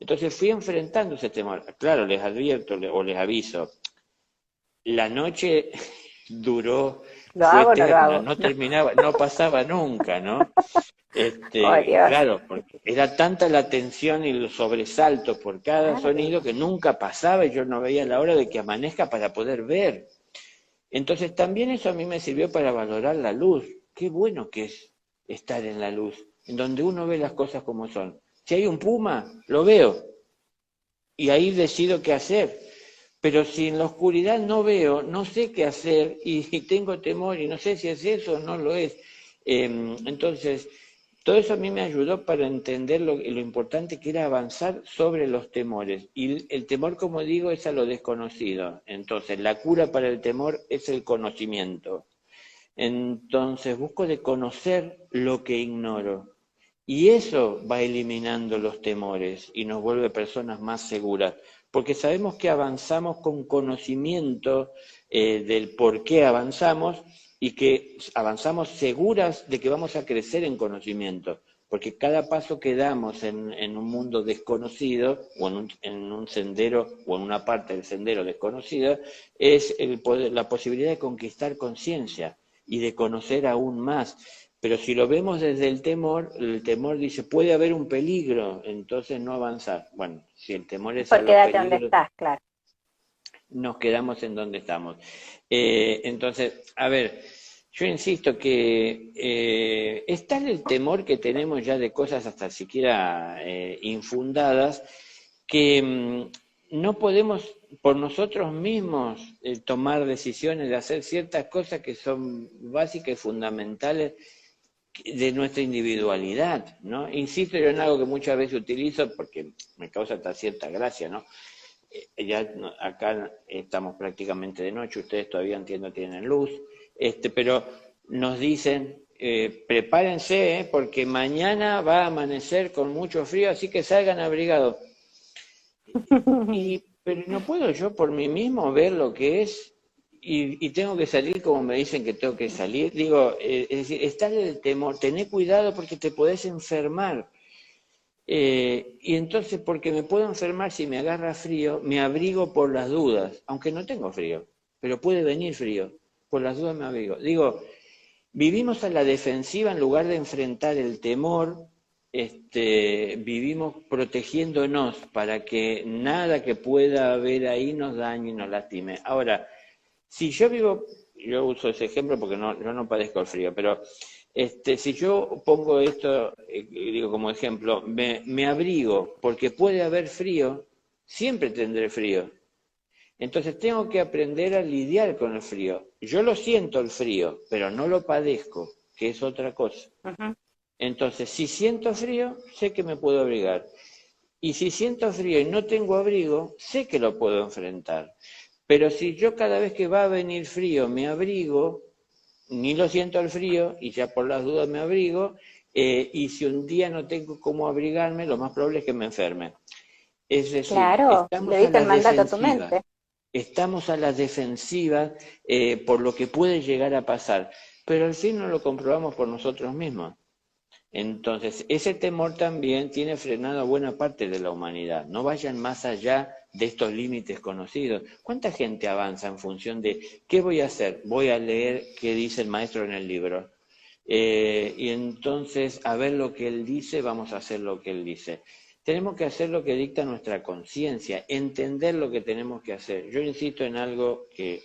S2: Entonces fui enfrentando ese temor. Claro, les advierto o les aviso, la noche duró,
S1: ¿Lo
S2: fue
S1: hago o no lo
S2: eterna,
S1: hago?
S2: no terminaba, no pasaba nunca, ¿no?
S1: Oh, Dios.
S2: Claro, porque era tanta la tensión y los sobresaltos por cada
S1: Claro.
S2: sonido que nunca pasaba y yo no veía la hora de que amanezca para poder ver. Entonces también eso a mí me sirvió para valorar la luz. Qué bueno que es estar en la luz, en donde uno ve las cosas como son. Si hay un puma, lo veo y ahí decido qué hacer. Pero si en la oscuridad no veo, no sé qué hacer y tengo temor y no sé si es eso o no lo es. Entonces, todo eso a mí me ayudó para entender lo importante que era avanzar sobre los temores. Y el temor, como digo, es a lo desconocido. Entonces, la cura para el temor es el conocimiento. Entonces, busco de conocer lo que ignoro. Y eso va eliminando los temores y nos vuelve personas más seguras, porque sabemos que avanzamos con conocimiento del por qué avanzamos y que avanzamos seguras de que vamos a crecer en conocimiento, porque cada paso que damos en un mundo desconocido o en un sendero o en una parte del sendero desconocida es la posibilidad de conquistar conciencia y de conocer aún más. Pero si lo vemos desde el temor dice, puede haber un peligro, entonces no avanzar. Bueno, si el temor es a
S1: Mejor
S2: los
S1: quédate donde
S2: peligros,
S1: estás, claro.
S2: nos quedamos en donde estamos. Entonces, a ver, yo insisto que es tal el temor que tenemos ya de cosas hasta siquiera infundadas, que no podemos por nosotros mismos tomar decisiones de hacer ciertas cosas que son básicas y fundamentales de nuestra individualidad, ¿no? Insisto yo en algo que muchas veces utilizo porque me causa hasta cierta gracia, ¿no? Acá estamos prácticamente de noche, ustedes todavía entiendo tienen luz, pero nos dicen, prepárense, porque mañana va a amanecer con mucho frío, así que salgan abrigados. Pero no puedo yo por mí mismo ver lo que es y tengo que salir como me dicen que tengo que salir. Digo, es decir, está el temor, tené cuidado porque te podés enfermar. Y entonces, porque me puedo enfermar si me agarra frío, me abrigo por las dudas, aunque no tengo frío, pero puede venir frío, por las dudas me abrigo. Digo, vivimos a la defensiva en lugar de enfrentar el temor, vivimos protegiéndonos para que nada que pueda haber ahí nos dañe y nos lastime. Ahora, si yo vivo, yo uso ese ejemplo porque yo no padezco el frío, pero Si yo pongo esto, digo como ejemplo, me abrigo porque puede haber frío, siempre tendré frío. Entonces tengo que aprender a lidiar con el frío. Yo lo siento el frío, pero no lo padezco, que es otra cosa.
S1: Ujú.
S2: Entonces, si siento frío, sé que me puedo abrigar. Y si siento frío y no tengo abrigo, sé que lo puedo enfrentar. Pero si yo cada vez que va a venir frío me abrigo, ni lo siento el frío y ya por las dudas me abrigo, y si un día no tengo cómo abrigarme, lo más probable es que me enferme. Es decir,
S1: Claro, le
S2: estamos a
S1: diste
S2: la
S1: el mandato a tu
S2: defensiva,
S1: mente.
S2: estamos a la defensiva por lo que puede llegar a pasar, pero al fin no lo comprobamos por nosotros mismos. Entonces, ese temor también tiene frenado a buena parte de la humanidad. No vayan más allá de estos límites conocidos. ¿Cuánta gente avanza en función de qué voy a hacer? Voy a leer qué dice el maestro en el libro. Y entonces, a ver lo que él dice, vamos a hacer lo que él dice. Tenemos que hacer lo que dicta nuestra conciencia, entender lo que tenemos que hacer. Yo insisto en algo que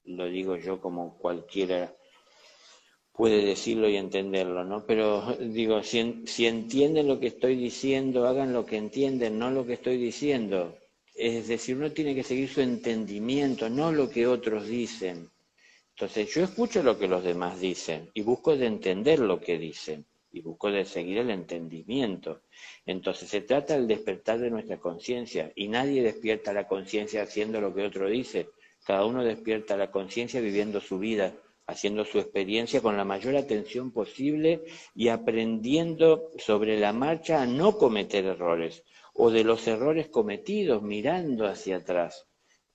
S2: lo digo yo como cualquiera puede decirlo y entenderlo, ¿no? Pero digo, si entienden lo que estoy diciendo, hagan lo que entienden, no lo que estoy diciendo. Es decir, uno tiene que seguir su entendimiento, no lo que otros dicen. Entonces, yo escucho lo que los demás dicen y busco de entender lo que dicen y busco de seguir el entendimiento. Entonces, se trata del despertar de nuestra conciencia y nadie despierta la conciencia haciendo lo que otro dice. Cada uno despierta la conciencia viviendo su vida, haciendo su experiencia con la mayor atención posible y aprendiendo sobre la marcha a no cometer errores o de los errores cometidos mirando hacia atrás.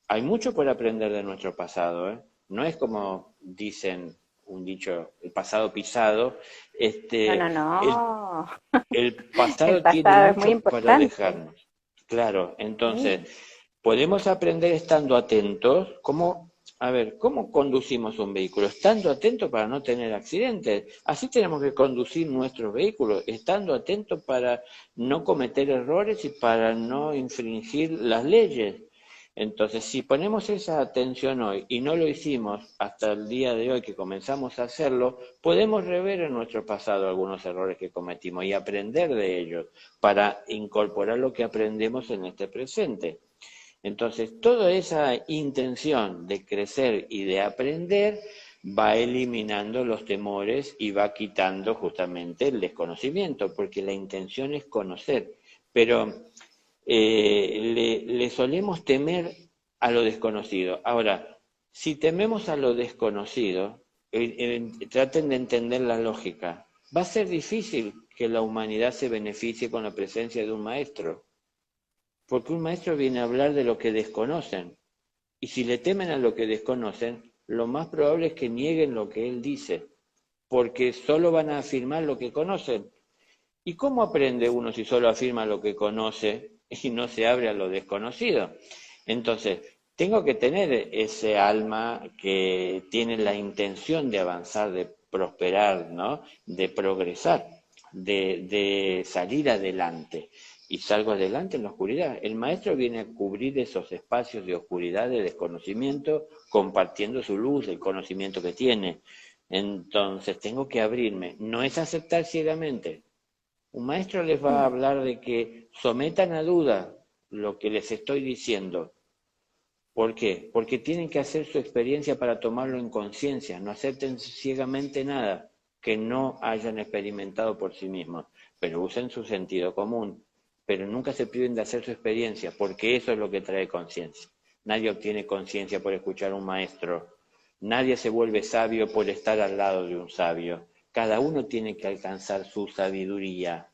S2: Hay mucho por aprender de nuestro pasado, ¿eh? No es como dicen un dicho, el pasado pisado.
S1: No, no,
S2: El,
S1: no.
S2: el
S1: El
S2: pasado tiene
S1: pasado es muy
S2: mucho para
S1: importante.
S2: dejarnos. Claro, entonces,
S1: Sí.
S2: podemos aprender estando atentos. A ver, ¿cómo conducimos un vehículo? Estando atentos para no tener accidentes. Así tenemos que conducir nuestros vehículos, estando atentos para no cometer errores y para no infringir las leyes. Entonces, si ponemos esa atención hoy y no lo hicimos hasta el día de hoy que comenzamos a hacerlo, podemos rever en nuestro pasado algunos errores que cometimos y aprender de ellos para incorporar lo que aprendemos en este presente. Entonces, toda esa intención de crecer y de aprender va eliminando los temores y va quitando justamente el desconocimiento, porque la intención es conocer. Pero le solemos temer a lo desconocido. Ahora, si tememos a lo desconocido, traten de entender la lógica. Va a ser difícil que la humanidad se beneficie con la presencia de un maestro, porque un maestro viene a hablar de lo que desconocen. Y si le temen a lo que desconocen, lo más probable es que nieguen lo que él dice, porque solo van a afirmar lo que conocen. ¿Y cómo aprende uno si solo afirma lo que conoce y no se abre a lo desconocido? Entonces, tengo que tener ese alma que tiene la intención de avanzar, de prosperar, ¿no? De progresar, de salir adelante. Y salgo adelante en la oscuridad. El maestro viene a cubrir esos espacios de oscuridad, de desconocimiento, compartiendo su luz, el conocimiento que tiene. Entonces, tengo que abrirme. No es aceptar ciegamente, un maestro les va a
S1: Mm.
S2: hablar de que sometan a duda lo que les estoy diciendo. ¿Por qué? Porque tienen que hacer su experiencia para tomarlo en conciencia, no acepten ciegamente nada que no hayan experimentado por sí mismos, pero usen su sentido común, pero nunca se priven de hacer su experiencia, porque eso es lo que trae conciencia. Nadie obtiene conciencia por escuchar a un maestro, nadie se vuelve sabio por estar al lado de un sabio. Cada uno tiene que alcanzar su sabiduría,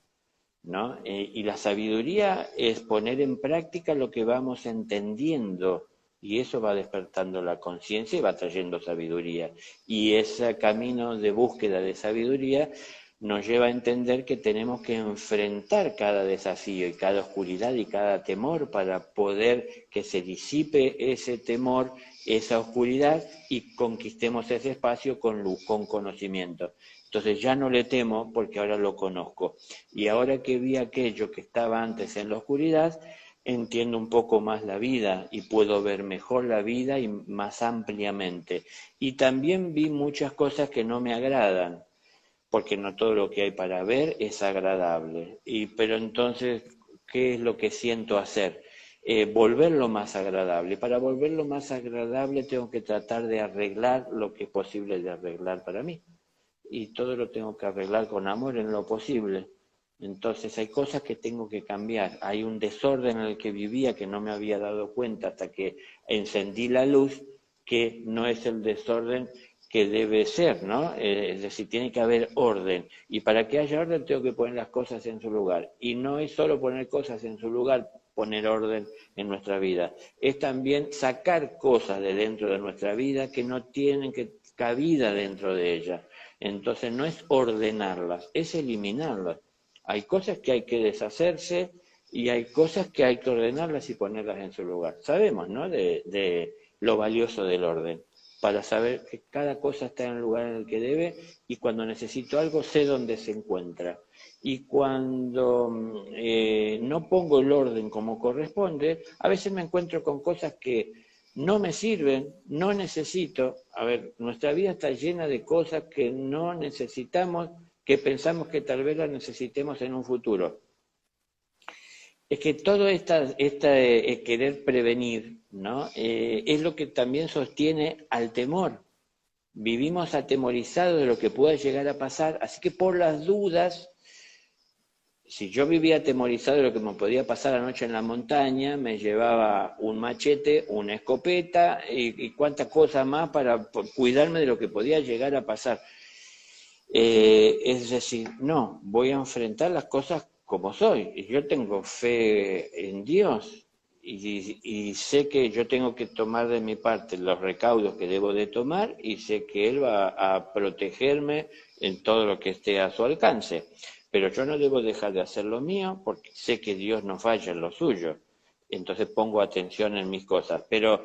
S2: ¿no? Y la sabiduría es poner en práctica lo que vamos entendiendo y eso va despertando la conciencia y va trayendo sabiduría. Y ese camino de búsqueda de sabiduría nos lleva a entender que tenemos que enfrentar cada desafío y cada oscuridad y cada temor para poder que se disipe ese temor, esa oscuridad y conquistemos ese espacio con luz, con conocimiento. Entonces ya no le temo porque ahora lo conozco. Y ahora que vi aquello que estaba antes en la oscuridad, entiendo un poco más la vida y puedo ver mejor la vida y más ampliamente. Y también vi muchas cosas que no me agradan, porque no todo lo que hay para ver es agradable. Pero entonces, ¿qué es lo que siento hacer? Volverlo más agradable. Para volverlo más agradable tengo que tratar de arreglar lo que es posible de arreglar para mí. Y todo lo tengo que arreglar con amor en lo posible. Entonces hay cosas que tengo que cambiar. Hay un desorden en el que vivía que no me había dado cuenta hasta que encendí la luz, que no es el desorden que debe ser, ¿no? Es decir, tiene que haber orden. Y para que haya orden tengo que poner las cosas en su lugar. Y no es solo poner cosas en su lugar, poner orden en nuestra vida. Es también sacar cosas de dentro de nuestra vida que no tienen cabida dentro de ella. Entonces no es ordenarlas, es eliminarlas. Hay cosas que hay que deshacerse y hay cosas que hay que ordenarlas y ponerlas en su lugar. Sabemos, ¿no?, de lo valioso del orden, para saber que cada cosa está en el lugar en el que debe y cuando necesito algo sé dónde se encuentra. Y cuando no pongo el orden como corresponde, a veces me encuentro con cosas que no me sirven, no necesito. A ver, nuestra vida está llena de cosas que no necesitamos, que pensamos que tal vez las necesitemos en un futuro. Es que todo esta querer prevenir, ¿no? Es lo que también sostiene al temor. Vivimos atemorizados de lo que pueda llegar a pasar, así que por las dudas, si yo vivía atemorizado de lo que me podía pasar anoche en la montaña, me llevaba un machete, una escopeta y cuántas cosas más para cuidarme de lo que podía llegar a pasar. Es decir, no, voy a enfrentar las cosas como soy. Y yo tengo fe en Dios y sé que yo tengo que tomar de mi parte los recaudos que debo de tomar y sé que Él va a protegerme en todo lo que esté a su alcance. Pero yo no debo dejar de hacer lo mío porque sé que Dios no falla en lo suyo. Entonces pongo atención en mis cosas. Pero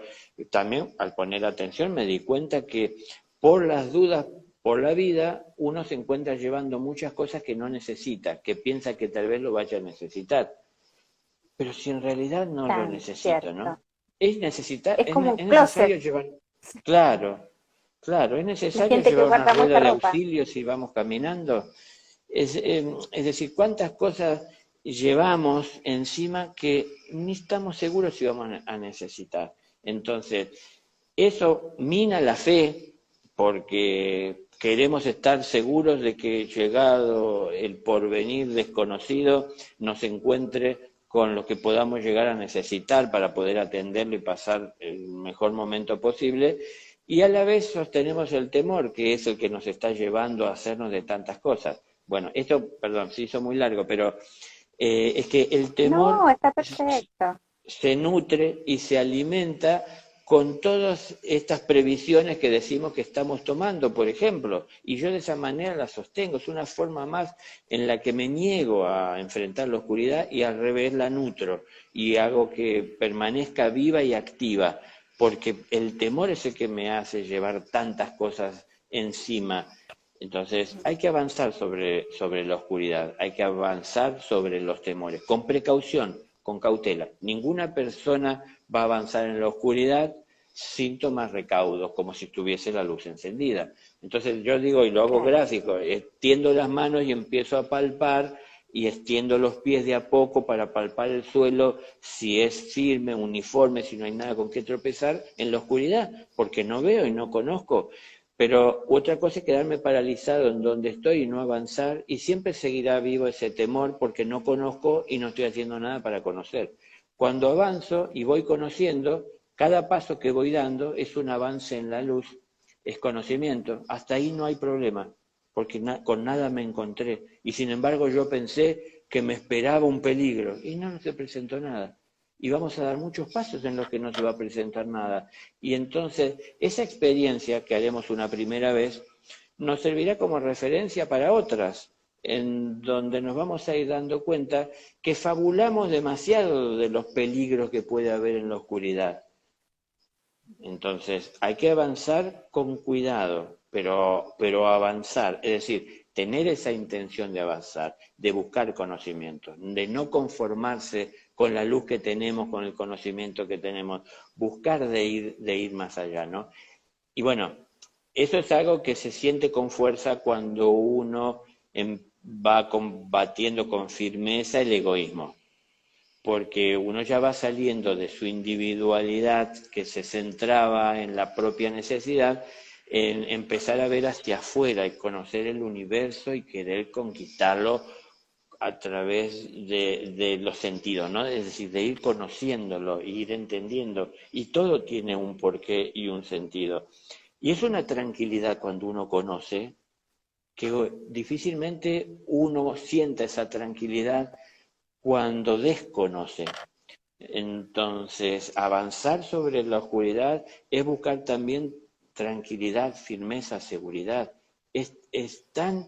S2: también al poner atención me di cuenta que por las dudas por la vida uno se encuentra llevando muchas cosas que no necesita, que piensa que tal vez lo vaya a necesitar. Pero si en realidad no lo
S1: Tan
S2: necesito,
S1: cierto.
S2: ¿no? Es necesitar,
S1: Es como un
S2: es
S1: closet.
S2: necesario llevar, claro, claro, es
S1: La
S2: necesario
S1: gente que
S2: llevar una
S1: guarda mucha
S2: rueda de
S1: ropa.
S2: auxilio si vamos caminando. Es decir, cuántas cosas llevamos encima que ni estamos seguros si vamos a necesitar. Entonces, eso mina la fe porque queremos estar seguros de que llegado el porvenir desconocido nos encuentre con lo que podamos llegar a necesitar para poder atenderlo y pasar el mejor momento posible. Y a la vez sostenemos el temor, que es el que nos está llevando a hacernos de tantas cosas. Bueno, esto, perdón, se hizo muy largo, pero es que el
S1: No,
S2: temor
S1: está perfecto.
S2: se nutre y se alimenta con todas estas previsiones que decimos que estamos tomando, por ejemplo, y yo de esa manera la sostengo, es una forma más en la que me niego a enfrentar la oscuridad y al revés la nutro y hago que permanezca viva y activa, porque el temor es el que me hace llevar tantas cosas encima. Entonces hay que avanzar sobre la oscuridad, hay que avanzar sobre los temores, con precaución, con cautela. Ninguna persona va a avanzar en la oscuridad sin tomar recaudos, como si tuviese la luz encendida. Entonces yo digo, y lo hago
S1: Claro.
S2: gráfico, extiendo las manos y empiezo a palpar y extiendo los pies de a poco para palpar el suelo, si es firme, uniforme, si no hay nada con qué tropezar, en la oscuridad, porque no veo y no conozco. Pero otra cosa es quedarme paralizado en donde estoy y no avanzar, y siempre seguirá vivo ese temor porque no conozco y no estoy haciendo nada para conocer. Cuando avanzo y voy conociendo, cada paso que voy dando es un avance en la luz, es conocimiento. Hasta ahí no hay problema, porque con nada me encontré. Y sin embargo yo pensé que me esperaba un peligro y no se presentó nada. Y vamos a dar muchos pasos en los que no se va a presentar nada. Y entonces esa experiencia que haremos una primera vez nos servirá como referencia para otras, en donde nos vamos a ir dando cuenta que fabulamos demasiado de los peligros que puede haber en la oscuridad. Entonces hay que avanzar con cuidado, pero avanzar, es decir, tener esa intención de avanzar, de buscar conocimiento, de no conformarse con la luz que tenemos, con el conocimiento que tenemos, buscar de ir más allá, ¿no? Y bueno, eso es algo que se siente con fuerza cuando uno va combatiendo con firmeza el egoísmo, porque uno ya va saliendo de su individualidad que se centraba en la propia necesidad, en empezar a ver hacia afuera y conocer el universo y querer conquistarlo a través de los sentidos, ¿no? Es decir, de ir conociéndolo, ir entendiendo, y todo tiene un porqué y un sentido. Y es una tranquilidad cuando uno conoce, que difícilmente uno sienta esa tranquilidad cuando desconoce. Entonces, avanzar sobre la oscuridad es buscar también tranquilidad, firmeza, seguridad. Es tan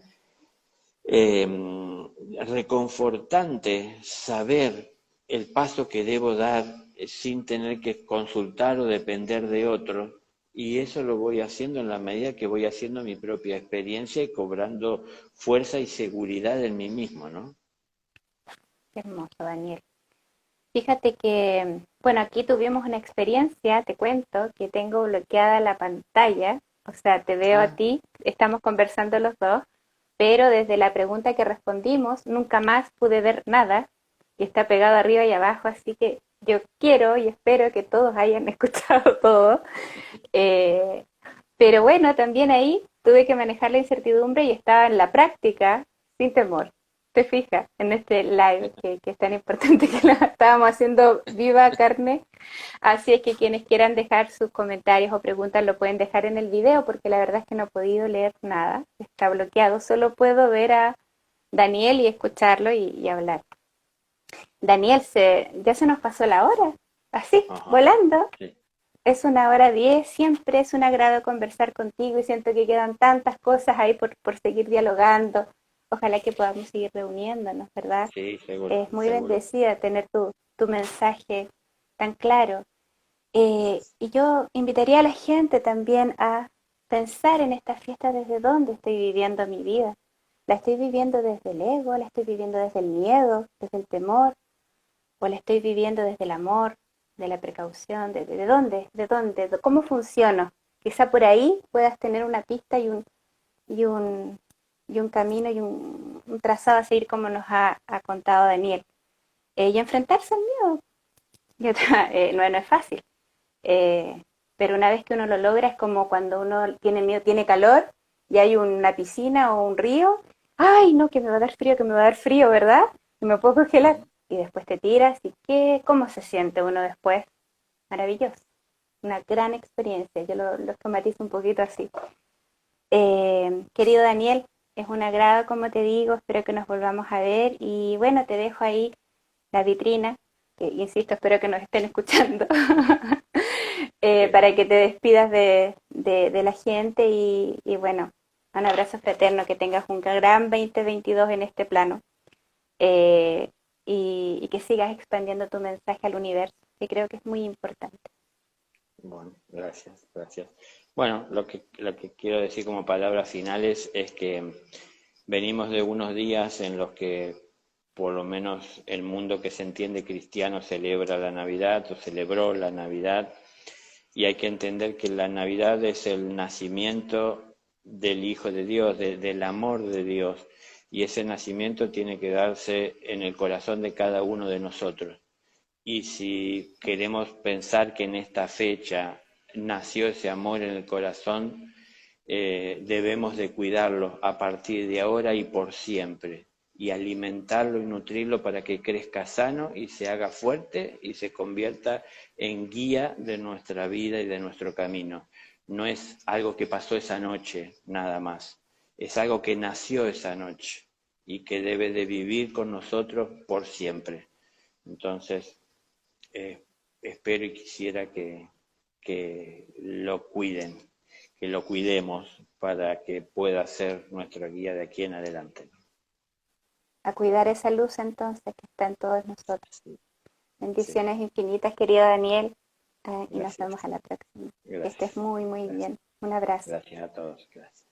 S2: reconfortante saber el paso que debo dar sin tener que consultar o depender de otro, y eso lo voy haciendo en la medida que voy haciendo mi propia experiencia y cobrando fuerza y seguridad en mí mismo, ¿no?
S1: Qué hermoso, Daniel. Fíjate que, bueno, aquí tuvimos una experiencia, te cuento, que tengo bloqueada la pantalla, o sea, te veo a
S2: Ah,
S1: ti, estamos conversando los dos, pero desde la pregunta que respondimos, nunca más pude ver nada, y está pegado arriba y abajo, así que yo quiero y espero que todos hayan escuchado todo. Eh, pero bueno, también ahí tuve que manejar la incertidumbre y estaba en la práctica sin temor. ¿Te fijas? En este live que es tan importante que lo estábamos haciendo viva carne. Así es que quienes quieran dejar sus comentarios o preguntas lo pueden dejar en el video porque la verdad es que no he podido leer nada. Está bloqueado. Solo puedo ver a Daniel y escucharlo y hablar. Daniel, ya se nos pasó la hora. Así,
S2: ajá,
S1: volando.
S2: sí.
S1: Es una hora 10, siempre es un agrado conversar contigo y siento que quedan tantas cosas ahí por seguir dialogando. Ojalá que podamos seguir reuniéndonos, ¿verdad?
S2: Sí, seguro,
S1: Es muy
S2: seguro.
S1: bendecida tener tu mensaje tan claro. Y yo invitaría a la gente también a pensar en esta fiesta desde dónde estoy viviendo mi vida. ¿La estoy viviendo desde el ego? ¿La estoy viviendo desde el miedo, desde el temor? ¿O la estoy viviendo desde el amor, de la precaución? ¿De dónde? ¿De dónde? ¿Cómo funciono? Quizá por ahí puedas tener una pista y un, y un camino y un trazado a seguir como nos ha contado Daniel. Y enfrentarse al miedo. No es fácil. Eh, pero una vez que uno lo logra es como cuando uno tiene miedo, tiene calor y hay una piscina o un río. Ay, no, que me va a dar frío, que me va a dar frío, ¿verdad? Que me puedo congelar.
S2: Ujú.
S1: Y después te tiras y ¿qué? ¿Cómo se siente uno después? Maravilloso. Una gran experiencia. Yo lo esquematizo un poquito así. Querido Daniel, es un agrado, como te digo, espero que nos volvamos a ver y bueno, te dejo ahí la vitrina, que insisto, espero que nos estén escuchando,
S2: Sí.
S1: para que te despidas de la gente y bueno, un abrazo fraterno, que tengas un gran 2022 en este plano, eh, y que sigas expandiendo tu mensaje al universo, que creo que es muy importante.
S2: Bueno, gracias, gracias. Bueno, lo que quiero decir como palabras finales es que venimos de unos días en los que por lo menos el mundo que se entiende cristiano celebra la Navidad o celebró la Navidad, y hay que entender que la Navidad es el nacimiento del Hijo de Dios, del amor de Dios, y ese nacimiento tiene que darse en el corazón de cada uno de nosotros. Y si queremos pensar que en esta fecha nació ese amor en el corazón, debemos de cuidarlo a partir de ahora y por siempre, y alimentarlo y nutrirlo para que crezca sano y se haga fuerte y se convierta en guía de nuestra vida y de nuestro camino. No es algo que pasó esa noche, nada más. Es algo que nació esa noche y que debe de vivir con nosotros por siempre. Entonces, eh, espero y quisiera que lo cuiden, que lo cuidemos para que pueda ser nuestra guía de aquí en adelante.
S1: A cuidar esa luz entonces que está en todos nosotros.
S2: Sí, sí,
S1: Bendiciones infinitas, querido Daniel, y nos
S2: gracias,
S1: vemos a la próxima. Que estés
S2: gracias,
S1: muy, muy
S2: gracias,
S1: bien. Un abrazo.
S2: gracias a todos, gracias.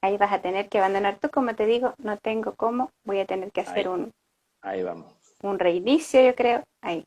S1: Ahí vas a tener que abandonar tú, como te digo, no tengo cómo, voy a tener que hacer
S2: Ahí, ahí vamos.
S1: un reinicio, yo creo. Ahí.